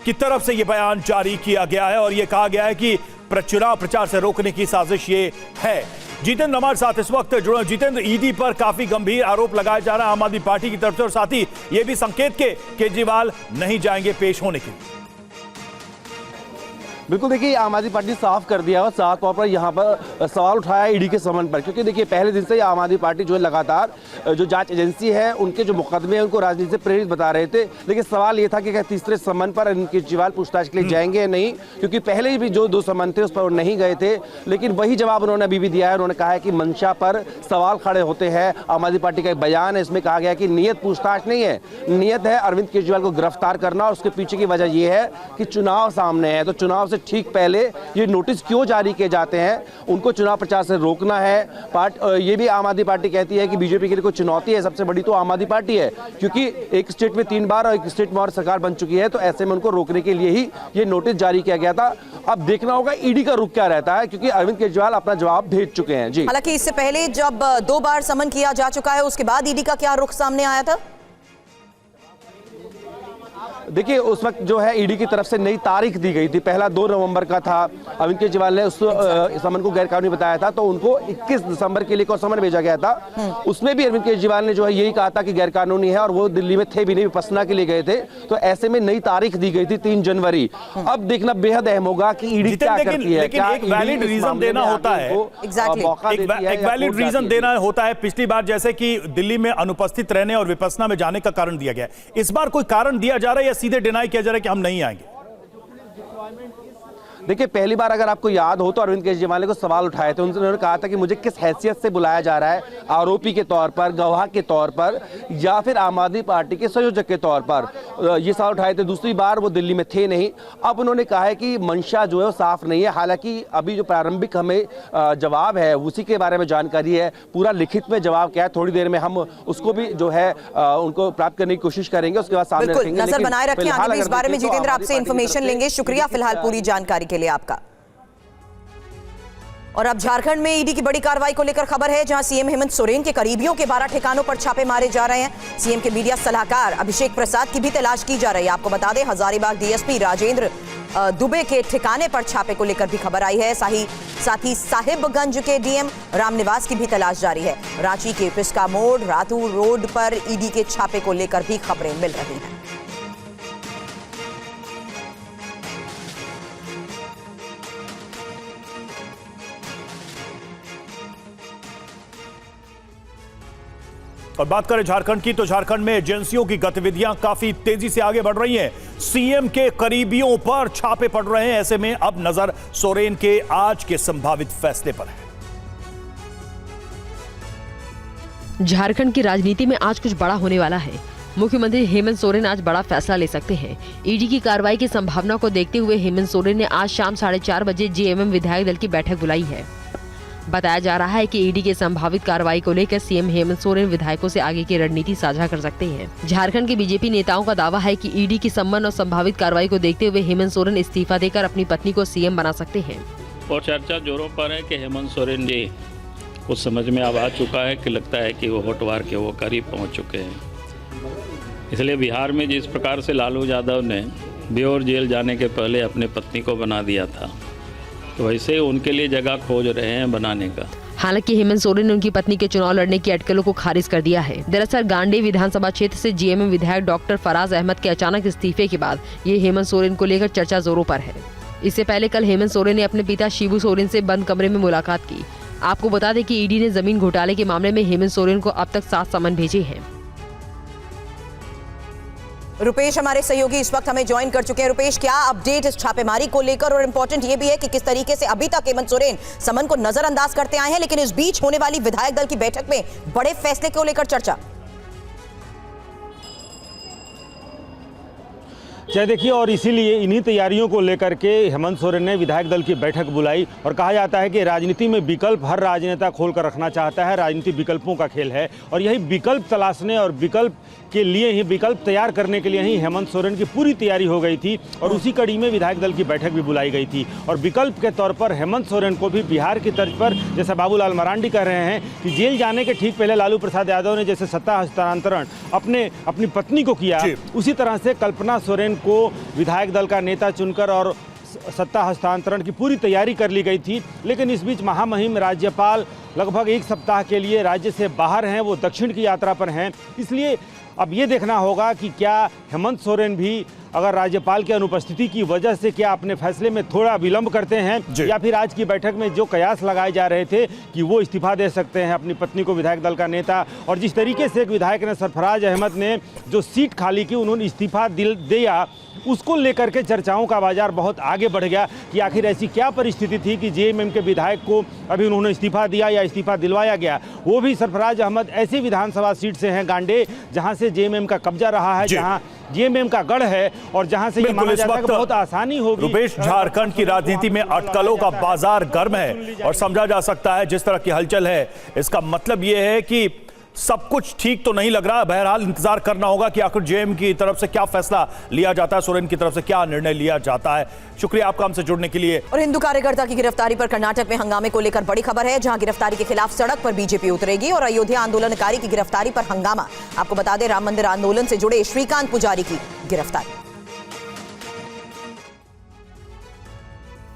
की तरफ से यह बयान जारी किया गया है और यह कहा गया है कि चुनाव प्रचार से रोकने की साजिश ये है। जितेंद्र हमारे साथ इस वक्त जुड़े। जितेंद्र, ईडी पर काफी गंभीर आरोप लगाए जा रहे हैं आम आदमी पार्टी की तरफ से, और साथ ही ये भी संकेत के केजरीवाल नहीं जाएंगे पेश होने के लिए। बिल्कुल, देखिए आम आदमी पार्टी साफ कर दिया और साफ तौर पर यहाँ पर सवाल उठाया ईडी के समन पर, क्योंकि देखिए पहले दिन से ही आम आदमी पार्टी जो है लगातार जो जांच एजेंसी है उनके जो मुकदमे हैं उनको राजनीति से प्रेरित बता रहे थे। लेकिन सवाल ये था कि क्या तीसरे समन पर केजरीवाल पूछताछ के लिए जाएंगे या नहीं, क्योंकि पहले ही भी जो 2 समन थे उस पर नहीं गए थे। लेकिन वही जवाब उन्होंने अभी भी दिया है। उन्होंने कहा है कि मंशा पर सवाल खड़े होते हैं। आम आदमी पार्टी का एक बयान है, इसमें कहा गया कि नियत पूछताछ नहीं है, नियत है अरविंद केजरीवाल को गिरफ्तार करना। और उसके पीछे की वजह यह है कि चुनाव सामने है, तो चुनाव से ठीक पहले ये नोटिस क्यों जारी किए जाते हैं, उनको चुनाव प्रचार से रोकना है। ये भी आम आदमी पार्टी कहती है कि बीजेपी के लिए कोई चुनौती है, सबसे बड़ी तो आम आदमी पार्टी है, क्योंकि एक स्टेट में 3 बार और एक स्टेट में और सरकार बन चुकी है। तो ऐसे में उनको रोकने के लिए ही ये नोटिस जारी किया गया था। अब देखना होगा ईडी का रुख क्या रहता है, क्योंकि अरविंद केजरीवाल अपना जवाब भेज चुके हैं। जी, हालांकि इससे पहले जब 2 बार समन किया जा चुका है, उसके बाद ईडी का क्या रुख सामने आया था? देखिए उस वक्त जो है ईडी की तरफ से नई तारीख दी गई थी। पहला 2 नवंबर का था। अरविंद केजरीवाल ने उस समन को गैरकानूनी बताया था, तो उनको 21 दिसंबर के लिए को समन भेजा गया था। उसमें भी अरविंद केजरीवाल ने जो है यही कहा था कि गैरकानूनी है, और वो दिल्ली में थे भी नहीं, विपस्सना के लिए गए थे। तो ऐसे में नई तारीख दी गई थी 3 जनवरी। अब देखना बेहद अहम होगा कि ईडी क्या करती है। लेकिन एक वैलिड रीजन देना होता है, एक वैलिड रीजन देना होता है। पिछली बार जैसे कि दिल्ली में अनुपस्थित रहने और विपस्सना में जाने का कारण दिया गया, इस बार कोई कारण दिया जा रहा है या सीधे डिनाई किया जा रहा है कि हम नहीं आएंगे? देखिए पहली बार अगर आपको याद हो तो अरविंद केजरीवाल को सवाल उठाए थे। उन्होंने कहा था कि मुझे किस हैसियत से बुलाया जा रहा है, आरोपी के तौर पर, गवाह के तौर पर, या फिर आम आदमी पार्टी के संयोजक के तौर पर। ये सवाल उठाए थे। दूसरी बार वो दिल्ली में थे नहीं। अब उन्होंने कहा है कि मंशा जो है वो साफ नहीं है। हालांकि अभी जो प्रारंभिक हमें जवाब है उसी के बारे में जानकारी है। पूरा लिखित में जवाब क्या है थोड़ी देर में हम उसको भी जो है उनको प्राप्त करने की कोशिश करेंगे, उसके बाद सामने रखेंगे। नजर बनाए रखें, आगे भी इस बारे में जितेंद्र आपसे इंफॉर्मेशन लेंगे। शुक्रिया फिलहाल पूरी जानकारी के लिए आपका। और अब झारखंड में ईडी की बड़ी कार्रवाई को लेकर खबर है, जहां सीएम हेमंत सोरेन के करीबियों के 12 ठिकानों पर छापे मारे जा रहे हैं। सीएम के मीडिया सलाहकार अभिषेक प्रसाद की भी तलाश की जा रही है। आपको बता दें हजारीबाग डीएसपी राजेंद्र दुबे के ठिकाने पर छापे को लेकर भी खबर आई है। साथ ही साहिबगंज के डीएम रामनिवास की भी तलाश जारी है। रांची के पिस्का मोड़, रातू रोड पर ईडी के छापे को लेकर भी खबरें मिल रही हैं। और बात करें झारखंड की, तो झारखंड में एजेंसियों की गतिविधियां काफी तेजी से आगे बढ़ रही हैं। सीएम के करीबियों पर छापे पड़ रहे हैं। ऐसे में अब नजर सोरेन के आज के संभावित फैसले पर है। झारखंड की राजनीति में आज कुछ बड़ा होने वाला है। मुख्यमंत्री हेमंत सोरेन आज बड़ा फैसला ले सकते हैं। ईडी की कार्रवाई की संभावना को देखते हुए हेमंत सोरेन ने आज शाम 4:30 बजे जेएमएम विधायक दल की बैठक बुलाई है। बताया जा रहा है कि ईडी की संभावित कार्रवाई को लेकर सीएम हेमंत सोरेन विधायकों से आगे की रणनीति साझा कर सकते हैं। झारखंड के बीजेपी नेताओं का दावा है कि ईडी की सम्मन और संभावित कार्रवाई को देखते हुए हेमंत सोरेन इस्तीफा देकर अपनी पत्नी को सीएम बना सकते हैं। और चर्चा जोरों पर है कि हेमंत सोरेन जी कुछ समझ में अब आ चुका है कि लगता है कि वो होटवार के वो करीब पहुँच चुके हैं। इसलिए बिहार में जिस प्रकार से लालू यादव ने बेऊर जेल जाने के पहले अपनी पत्नी को बना दिया था, तो वैसे उनके लिए जगह खोज रहे हैं बनाने का। हालांकि हेमंत सोरेन ने उनकी पत्नी के चुनाव लड़ने की अटकलों को खारिज कर दिया है। दरअसल गांडी विधानसभा क्षेत्र से जेएमएम विधायक डॉक्टर फराज अहमद के अचानक इस्तीफे के बाद ये हेमंत सोरेन को लेकर चर्चा जोरों पर है। इससे पहले कल हेमंत सोरेन ने अपने पिता शिबू सोरेन से बंद कमरे में मुलाकात की। आपको बता दें कि ईडी ने जमीन घोटाले के मामले में हेमंत सोरेन को अब तक 7 समन भेजे हैं। रुपेश हमारे सहयोगी इस वक्त हमें ज्वाइन कर चुके हैं। रुपेश, क्या अपडेट इस छापेमारी को लेकर, और इम्पोर्टेंट ये भी है कि किस तरीके से अभी तक हेमंत सोरेन समन को नजरअंदाज करते आए हैं, लेकिन इस बीच होने वाली विधायक दल की बैठक में बड़े फैसले को लेकर चर्चा। जय देखिए, और इसीलिए इन्हीं तैयारियों को लेकर के हेमंत सोरेन ने विधायक दल की बैठक बुलाई। और कहा जाता है कि राजनीति में विकल्प हर राजनेता खोल कर रखना चाहता है। राजनीति विकल्पों का खेल है, और यही विकल्प तलाशने और विकल्प के लिए ही, विकल्प तैयार करने के लिए ही हेमंत सोरेन की पूरी तैयारी हो गई थी। और उसी कड़ी में विधायक दल की बैठक भी बुलाई गई थी। और विकल्प के तौर पर हेमंत सोरेन को भी बिहार की तर्ज पर, जैसा बाबूलाल मरांडी कह रहे हैं कि जेल जाने के ठीक पहले लालू प्रसाद यादव ने जैसे सत्ता हस्तांतरण अपनी पत्नी को किया, उसी तरह से कल्पना सोरेन को विधायक दल का नेता चुनकर और सत्ता हस्तांतरण की पूरी तैयारी कर ली गई थी। लेकिन इस बीच महामहिम राज्यपाल लगभग 1 सप्ताह के लिए राज्य से बाहर हैं, वो दक्षिण की यात्रा पर हैं। इसलिए अब ये देखना होगा कि क्या हेमंत सोरेन भी अगर राज्यपाल की अनुपस्थिति की वजह से क्या अपने फैसले में थोड़ा विलंब करते हैं, या फिर आज की बैठक में जो कयास लगाए जा रहे थे कि वो इस्तीफा दे सकते हैं अपनी पत्नी को, विधायक दल का नेता। और जिस तरीके से एक विधायक ने, सरफराज अहमद ने जो सीट खाली की, उन्होंने इस्तीफा दिया, उसको लेकर के चर्चाओं का बाजार बहुत आगे बढ़ गया कि आखिर ऐसी क्या परिस्थिति थी कि जेएमएम के विधायक को अभी उन्होंने इस्तीफा दिया या इस्तीफा दिलवाया गया। वो भी सरफराज अहमद ऐसी विधानसभा सीट से हैं गांडे, जहां से जेएमएम का कब्जा रहा है, जहां जेएमएम का गढ़ है, और जहां से ये माना जाता है कि बहुत आसानी होगी। रुपेश, झारखंड की राजनीति में अटकलों का बाजार गर्म है, और समझा जा सकता है जिस तरह की हलचल है, इसका मतलब ये है कि सब कुछ ठीक तो नहीं लग रहा। बहरहाल इंतजार करना होगा कि आखिर जेएम की तरफ से क्या फैसला लिया जाता है, सोरेन की तरफ से क्या निर्णय लिया जाता है। शुक्रिया आपका हमसे जुड़ने के लिए। और हिंदू कार्यकर्ता की गिरफ्तारी पर कर्नाटक में हंगामे को लेकर बड़ी खबर है, जहां गिरफ्तारी के खिलाफ सड़क पर बीजेपी उतरेगी। और अयोध्या आंदोलनकारी की गिरफ्तारी पर हंगामा। आपको बता दें, राम मंदिर आंदोलन से जुड़े श्रीकांत पुजारी की गिरफ्तारी।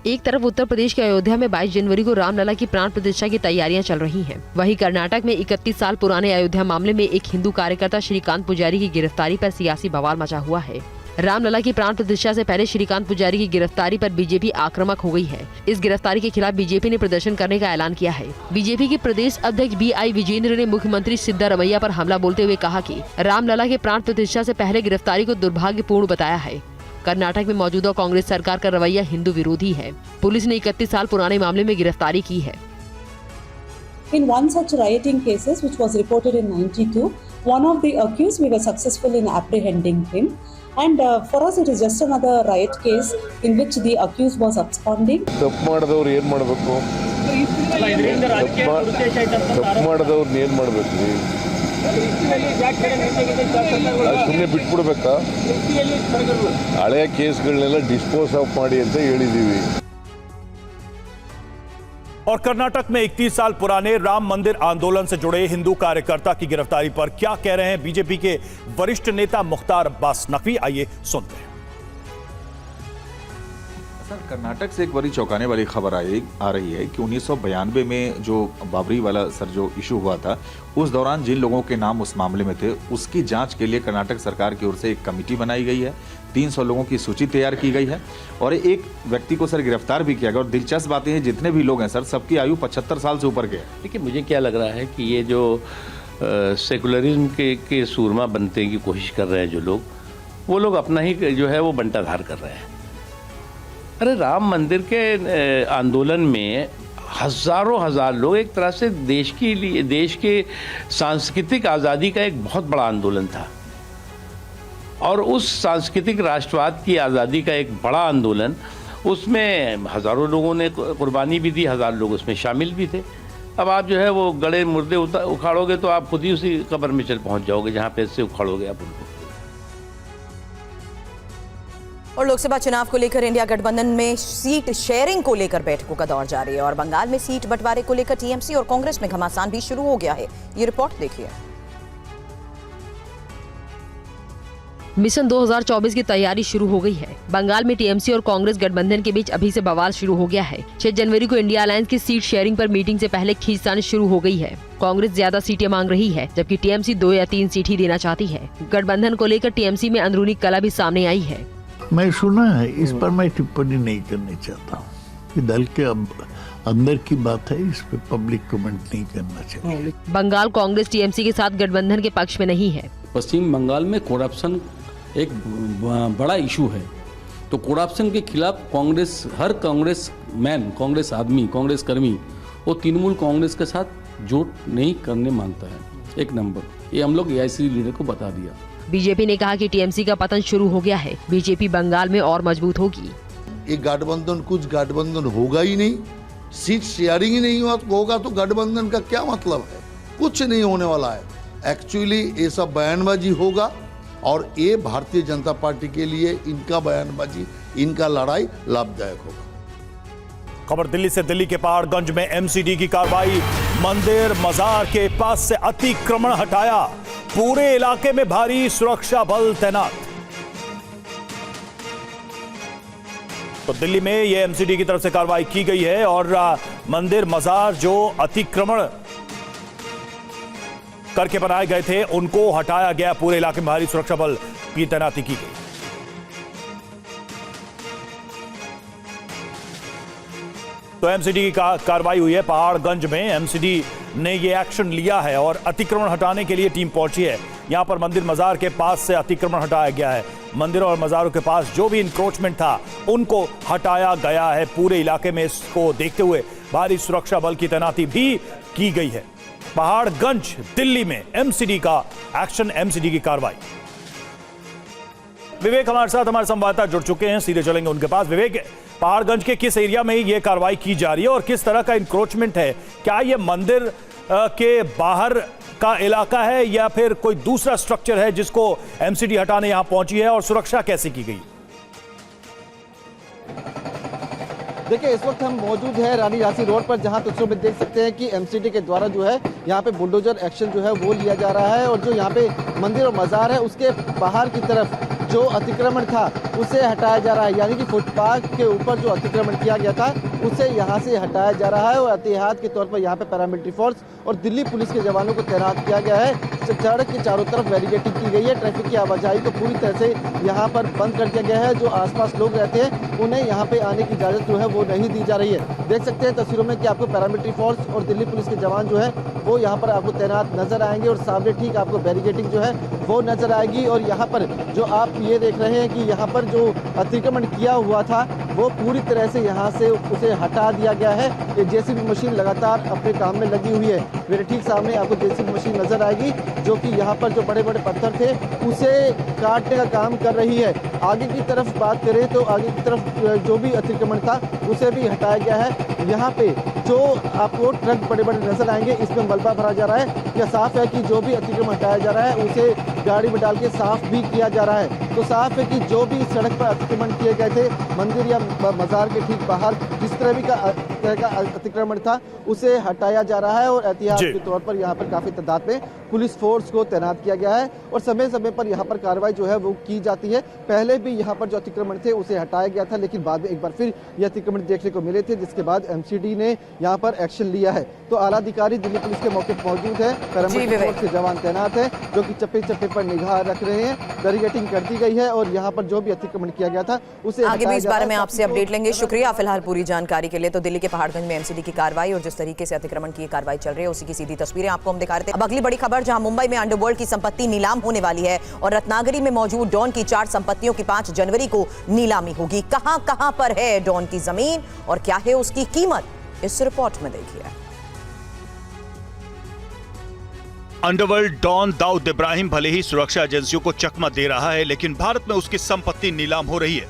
एक तरफ उत्तर प्रदेश के अयोध्या में 22 जनवरी को रामलला की प्राण प्रतिष्ठा की तैयारियां चल रही हैं। वहीं कर्नाटक में 31 साल पुराने अयोध्या मामले में एक हिंदू कार्यकर्ता श्रीकांत पुजारी की गिरफ्तारी पर सियासी बवाल मचा हुआ है। रामलला की प्राण प्रतिष्ठा से पहले श्रीकांत पुजारी की गिरफ्तारी पर बीजेपी आक्रामक हो गई है। इस गिरफ्तारी के खिलाफ बीजेपी ने प्रदर्शन करने का ऐलान किया है। बीजेपी के प्रदेश अध्यक्ष BI विजेंद्र ने मुख्यमंत्री सिद्धारमैया पर हमला बोलते हुए कहा कि रामलला के प्राण प्रतिष्ठा से पहले गिरफ्तारी को दुर्भाग्यपूर्ण बताया है। कर्नाटक में मौजूदा कांग्रेस सरकार का रवैया हिंदू विरोधी है। पुलिस ने 31 साल पुराने मामले में गिरफ्तारी की है। In one such rioting cases which was reported in 92, one of the accused we were successful in apprehending him, and for us it is just another riot case in which the accused was absconding. ತಪ್ಪು ಮಾಡಿದವರು ಏನು ಮಾಡಬೇಕು? ತಪ್ಪು ಮಾಡಿದವ್ರನ್ನ ಏನು ಮಾಡಬೇಕು? ಸುಮ್ಮನೆ ಬಿಟ್ಬಿಡ್ಬೇಕಾ? ಹಳೆಯ ಕೇಸ್ಗಳನ್ನೆಲ್ಲ ಡಿಸ್ಪೋಸ್ ಆಫ್ ಮಾಡಿ ಅಂತ ಹೇಳಿದೀವಿ। और कर्नाटक में 31 साल पुराने राम मंदिर आंदोलन से जुड़े हिंदू कार्यकर्ता की गिरफ्तारी पर क्या कह रहे हैं बीजेपी के वरिष्ठ नेता मुख्तार अब्बास नकवी, आइए सुनते हैं। सर, कर्नाटक से एक बड़ी चौंकाने वाली खबर आ रही है कि 1992 में जो बाबरी वाला सर जो इशू हुआ था, उस दौरान जिन लोगों के नाम उस मामले में थे, उसकी जांच के लिए कर्नाटक सरकार की ओर से एक कमेटी बनाई गई है। 300 लोगों की सूची तैयार की गई है और एक व्यक्ति को सर गिरफ्तार भी किया गया। और दिलचस्प बातें हैं, जितने भी लोग हैं सर, सबकी आयु 75 साल से ऊपर के है। देखिए, मुझे क्या लग रहा है कि ये जो सेकुलरिज्म के सूरमा बनने की कोशिश कर रहे हैं जो लोग, वो लोग अपना ही जो है वो बंटाधार कर रहे हैं। अरे राम मंदिर के आंदोलन में हजार लोग, एक तरह से देश के सांस्कृतिक आज़ादी का एक बहुत बड़ा आंदोलन था, और उस सांस्कृतिक राष्ट्रवाद की आज़ादी का एक बड़ा आंदोलन, उसमें हज़ारों लोगों ने कुर्बानी भी दी, 1000 लोग उसमें शामिल भी थे। अब आप जो है वो गड़े मुर्दे उखाड़ोगे तो आप खुद ही उसी कब्र में चल पहुंच जाओगे जहाँ पे से उखाड़ोगे आप उनको। और लोकसभा चुनाव को लेकर इंडिया गठबंधन में सीट शेयरिंग को लेकर बैठकों का दौर जारी है और बंगाल में सीट बंटवारे को लेकर टीएमसी और कांग्रेस में घमासान भी शुरू हो गया है। ये रिपोर्ट देखिए। मिशन 2024 की तैयारी शुरू हो गई है। बंगाल में टीएमसी और कांग्रेस गठबंधन के बीच अभी से बवाल शुरू हो गया है। 6 जनवरी को इंडिया अलायंस की सीट शेयरिंग पर मीटिंग से पहले खींचतानी शुरू हो गई है। कांग्रेस ज्यादा सीटें मांग रही है, जबकि टीएमसी 2 या 3 सीट ही देना चाहती है। गठबंधन को लेकर टीएमसी में अंदरूनी कलह भी सामने आई है। मैं सुना है, इस पर मैं टिप्पणी नहीं करनी चाहता हूँ। कि दल के अंदर की बात है, इस पे पब्लिक कमेंट नहीं करना चाहिए। बंगाल कांग्रेस टीएमसी के साथ गठबंधन के पक्ष में नहीं है। पश्चिम बंगाल में करप्शन एक बड़ा इशू है, तो करप्शन के खिलाफ कांग्रेस, हर कांग्रेस मैन, कांग्रेस आदमी, कांग्रेस कर्मी वो तृणमूल कांग्रेस के साथ जोट नहीं करने मांगता है। एक नंबर ये हम लोग एआईसी लीडर को बता दिया। बीजेपी ने कहा कि टीएमसी का पतन शुरू हो गया है। बीजेपी बंगाल में और मजबूत होगी। ये गठबंधन कुछ गठबंधन होगा ही नहीं, सीट शेयरिंग ही नहीं होगा तो गठबंधन का क्या मतलब है? कुछ नहीं होने वाला है। एक्चुअली ये सब बयानबाजी होगा और ये भारतीय जनता पार्टी के लिए इनका बयानबाजी, इनका लड़ाई लाभदायक होगा। खबर दिल्ली से। दिल्ली के पहाड़गंज में एमसीडी की कार्रवाई। मंदिर मजार के पास से अतिक्रमण हटाया। पूरे इलाके में भारी सुरक्षा बल तैनात। तो दिल्ली में यह एमसीडी की तरफ से कार्रवाई की गई है और मंदिर मजार जो अतिक्रमण करके बनाए गए थे उनको हटाया गया। पूरे इलाके में भारी सुरक्षा बल की तैनाती की गई। तो एमसीडी की कार्रवाई हुई है पहाड़गंज में। एमसीडी ने ये एक्शन लिया है और अतिक्रमण हटाने के लिए टीम पहुंची है। यहां पर मंदिर मजार के पास से अतिक्रमण हटाया गया है। मंदिरों और मजारों के पास जो भी इंक्रोचमेंट था उनको हटाया गया है। पूरे इलाके में इसको देखते हुए भारी सुरक्षा बल की तैनाती भी की गई है। पहाड़गंज दिल्ली में एमसीडी का एक्शन, एमसीडी की कार्रवाई। विवेक हमारे साथ, हमारे संवाददाता जुड़ चुके हैं, सीधे चलेंगे उनके पास। विवेक, पहाड़गंज के किस एरिया में ये कार्रवाई की जा रही है और किस तरह का इंक्रोचमेंट है? क्या ये मंदिर के बाहर का इलाका है या फिर कोई दूसरा स्ट्रक्चर है जिसको एमसीडी हटाने यहां पहुंची है, और सुरक्षा कैसे की गई? देखिए, इस वक्त हम मौजूद हैं रानी झांसी रोड पर, जहां तस्वीरों में देख सकते हैं कि एमसीडी के द्वारा जो है यहाँ पे बुलडोजर एक्शन जो है वो लिया जा रहा है और जो यहाँ पे मंदिर और मजार है उसके बाहर की तरफ जो अतिक्रमण था उसे हटाया जा रहा है। यानी कि फुटपाथ के ऊपर जो अतिक्रमण किया गया था उसे यहाँ से हटाया जा रहा है और एहतियात के तौर पर यहाँ पे पैरामिलिट्री फोर्स और दिल्ली पुलिस के जवानों को तैनात किया गया है। सड़क के चारों तरफ बैरिकेडिंग की गई है। ट्रैफिक की आवाजाही को पूरी तरह से यहाँ पर बंद कर दिया गया है। जो आसपास लोग रहते हैं उन्हें यहाँ पे आने की इजाज़त जो है वो नहीं दी जा रही है। देख सकते हैं तस्वीरों में कि आपको पैरामिलिट्री फोर्स और दिल्ली पुलिस के जवान जो है वो यहाँ पर आपको तैनात नजर आएंगे और सामने ठीक आपको बैरिकेडिंग जो है वो नजर आएगी। और यहाँ पर जो आप ये देख रहे हैं कि यहाँ पर जो अतिक्रमण किया हुआ था वो पूरी तरह से यहाँ से उसे हटा दिया गया है। ये जेसीबी मशीन लगातार अपने काम में लगी हुई है। मेरे ठीक सामने आपको जेसीबी मशीन नजर आएगी जो कि यहाँ पर जो बड़े बड़े पत्थर थे उसे काटने का काम कर रही है। आगे की तरफ बात करें तो आगे की तरफ जो भी अतिक्रमण था उसे भी हटाया गया है। यहाँ पे जो आपको ट्रक बड़े बड़े नजर आएंगे इसमें मलबा भरा जा रहा है। यह साफ है कि जो भी अतिक्रमण हटाया जा रहा है उसे गाड़ी में डाल के साफ भी किया जा रहा है। तो साफ है कि जो भी इस सड़क पर अतिक्रमण किए गए थे, मंदिर या मजार के ठीक बाहर जिस तरह का अतिक्रमण था उसे हटाया जा रहा है और एहतियात के तौर पर यहाँ पर काफी तादाद में पुलिस फोर्स को तैनात किया गया है और समय समय पर यहाँ पर कार्रवाई जो है वो की जाती है। पहले भी यहाँ पर जो अतिक्रमण थे उसे हटाया गया था, लेकिन बाद में एक बार फिर ये अतिक्रमण देखने को मिले थे, जिसके बाद एमसीडी ने यहाँ पर एक्शन लिया है। तो आला अधिकारी दिल्ली पुलिस के मौके पर मौजूद है, पैरामिलिट्री फोर्स के जवान तैनात है जो कि चप्पे चप्पे पर निगाह रख रहे हैं। बैरिकेडिंग कर दी गई है और यहाँ पर जो भी अतिक्रमण किया गया था उसे आगे भी इस बारे में आपसे अपडेट लेंगे। शुक्रिया फिलहाल पूरी जानकारी के लिए। तो दिल्ली के पहाड़गंज में एमसीडी की कार्रवाई और जिस तरीके से अतिक्रमण की कार्रवाई चल रही है उसी की सीधी तस्वीरें आपको हम दिखा रहे थे। अब अगली बड़ी खबर, जहां मुंबई में अंडरवर्ल्ड की संपत्ति नीलाम होने वाली है और रत्नागिरी में मौजूद डॉन की 4 संपत्तियों की 5 जनवरी को नीलामी होगी। कहां पर है डॉन की जमीन और क्या है उसकी कीमत, इस रिपोर्ट में देखिए। अंडरवर्ल्ड डॉन दाऊद इब्राहिम भले ही सुरक्षा एजेंसियों को चकमा दे रहा है, लेकिन भारत में उसकी संपत्ति नीलाम हो रही है।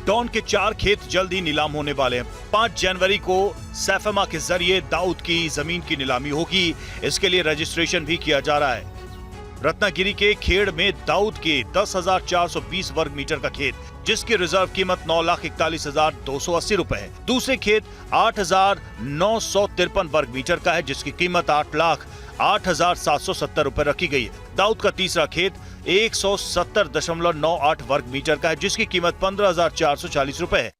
डॉन के 4 खेत जल्द ही नीलाम होने वाले हैं। 5 जनवरी को सैफमा के जरिए दाऊद की जमीन की नीलामी होगी। इसके लिए रजिस्ट्रेशन भी किया जा रहा है। रत्नागिरी के खेड़ में दाऊद के 10,420 वर्ग मीटर का खेत, जिसकी रिजर्व कीमत 9,41,280 रुपए है। दूसरे खेत 8,953 वर्ग मीटर का है, जिसकी कीमत 8,08,770 रुपए रखी गई है। दाऊद का तीसरा खेत 170.98 वर्ग मीटर का है, जिसकी कीमत 15,440 रुपए है।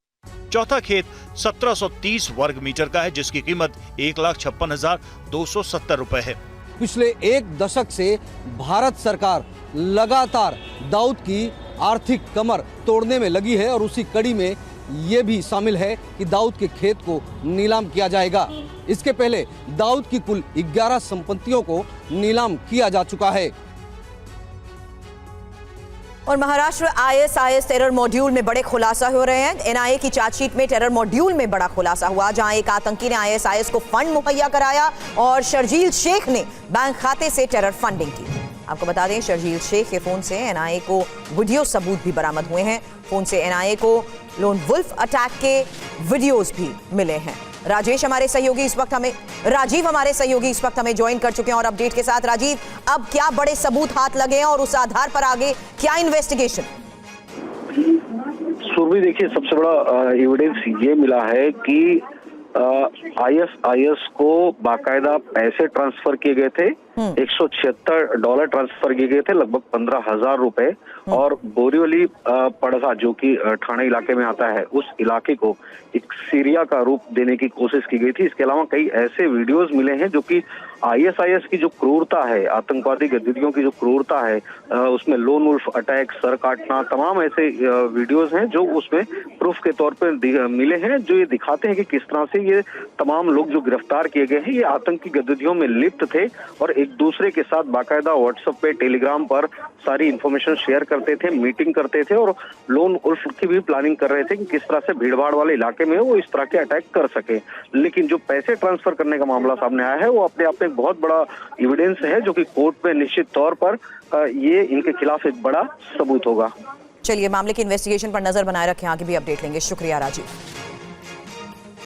चौथा खेत 1730 वर्ग मीटर का है, जिसकी कीमत 1,56,270 रुपए है। पिछले 1 दशक से भारत सरकार लगातार दाऊद की आर्थिक कमर तोड़ने में लगी है और उसी कड़ी में ये भी शामिल है कि दाऊद के खेत को नीलाम किया जाएगा। इसके पहले दाऊद की कुल 11 संपत्तियों को नीलाम किया जा चुका है। और महाराष्ट्र आईएसआईएस टेरर मॉड्यूल में बड़े खुलासा हो रहे हैं। एनआईए की चार्जशीट में टेरर मॉड्यूल में बड़ा खुलासा हुआ, जहां एक आतंकी ने आईएसआईएस को फंड मुहैया कराया और शर्जील शेख ने बैंक खाते से टेरर फंडिंग की। आपको बता दें, शर्जील शेख के फोन से एनआईए को वीडियो सबूत भी बरामद हुए हैं। फोन से एनआईए को लोन वुल्फ अटैक के वीडियोस भी मिले हैं। राजीव हमारे सहयोगी इस वक्त हमें ज्वाइन कर चुके हैं और अपडेट के साथ। राजीव, अब क्या बड़े सबूत हाथ लगे हैं और उस आधार पर आगे क्या इन्वेस्टिगेशन? सुरभि, देखिए, सबसे बड़ा एविडेंस ये मिला है कि आईएसआईएस को बाकायदा पैसे ट्रांसफर किए गए थे। $176 ट्रांसफर किए गए थे, लगभग 15,000 रुपए। और बोरीवली पड़सा, जो कि ठाणे इलाके में आता है, उस इलाके को एक सीरिया का रूप देने की कोशिश की गई थी। इसके अलावा कई ऐसे वीडियोस मिले हैं जो कि आईएसआईएस की जो क्रूरता है, आतंकवादी गतिविधियों की जो क्रूरता है, उसमें लोन वुल्फ अटैक, सर काटना, तमाम ऐसे वीडियोस हैं जो उसमें प्रूफ के तौर पर मिले हैं, जो ये दिखाते हैं कि किस तरह से ये तमाम लोग जो गिरफ्तार किए गए हैं ये आतंकी गतिविधियों में लिप्त थे और एक दूसरे के साथ बाकायदा व्हाट्सएप पे, टेलीग्राम पर सारी इंफॉर्मेशन शेयर करते थे, मीटिंग करते थे और लोन वुल्फ की भी प्लानिंग कर रहे थे कि किस तरह से भीड़भाड़ वाले इलाके में वो इस तरह के अटैक कर सके। लेकिन जो पैसे ट्रांसफर करने का मामला सामने आया है वो अपने आप में बहुत बड़ा एविडेंस है, जो कि कोर्ट में निश्चित तौर पर ये इनके खिलाफ एक बड़ा सबूत होगा। चलिए, मामले की इन्वेस्टिगेशन पर नजर बनाए रखें, आगे भी अपडेट लेंगे। शुक्रिया राजीव।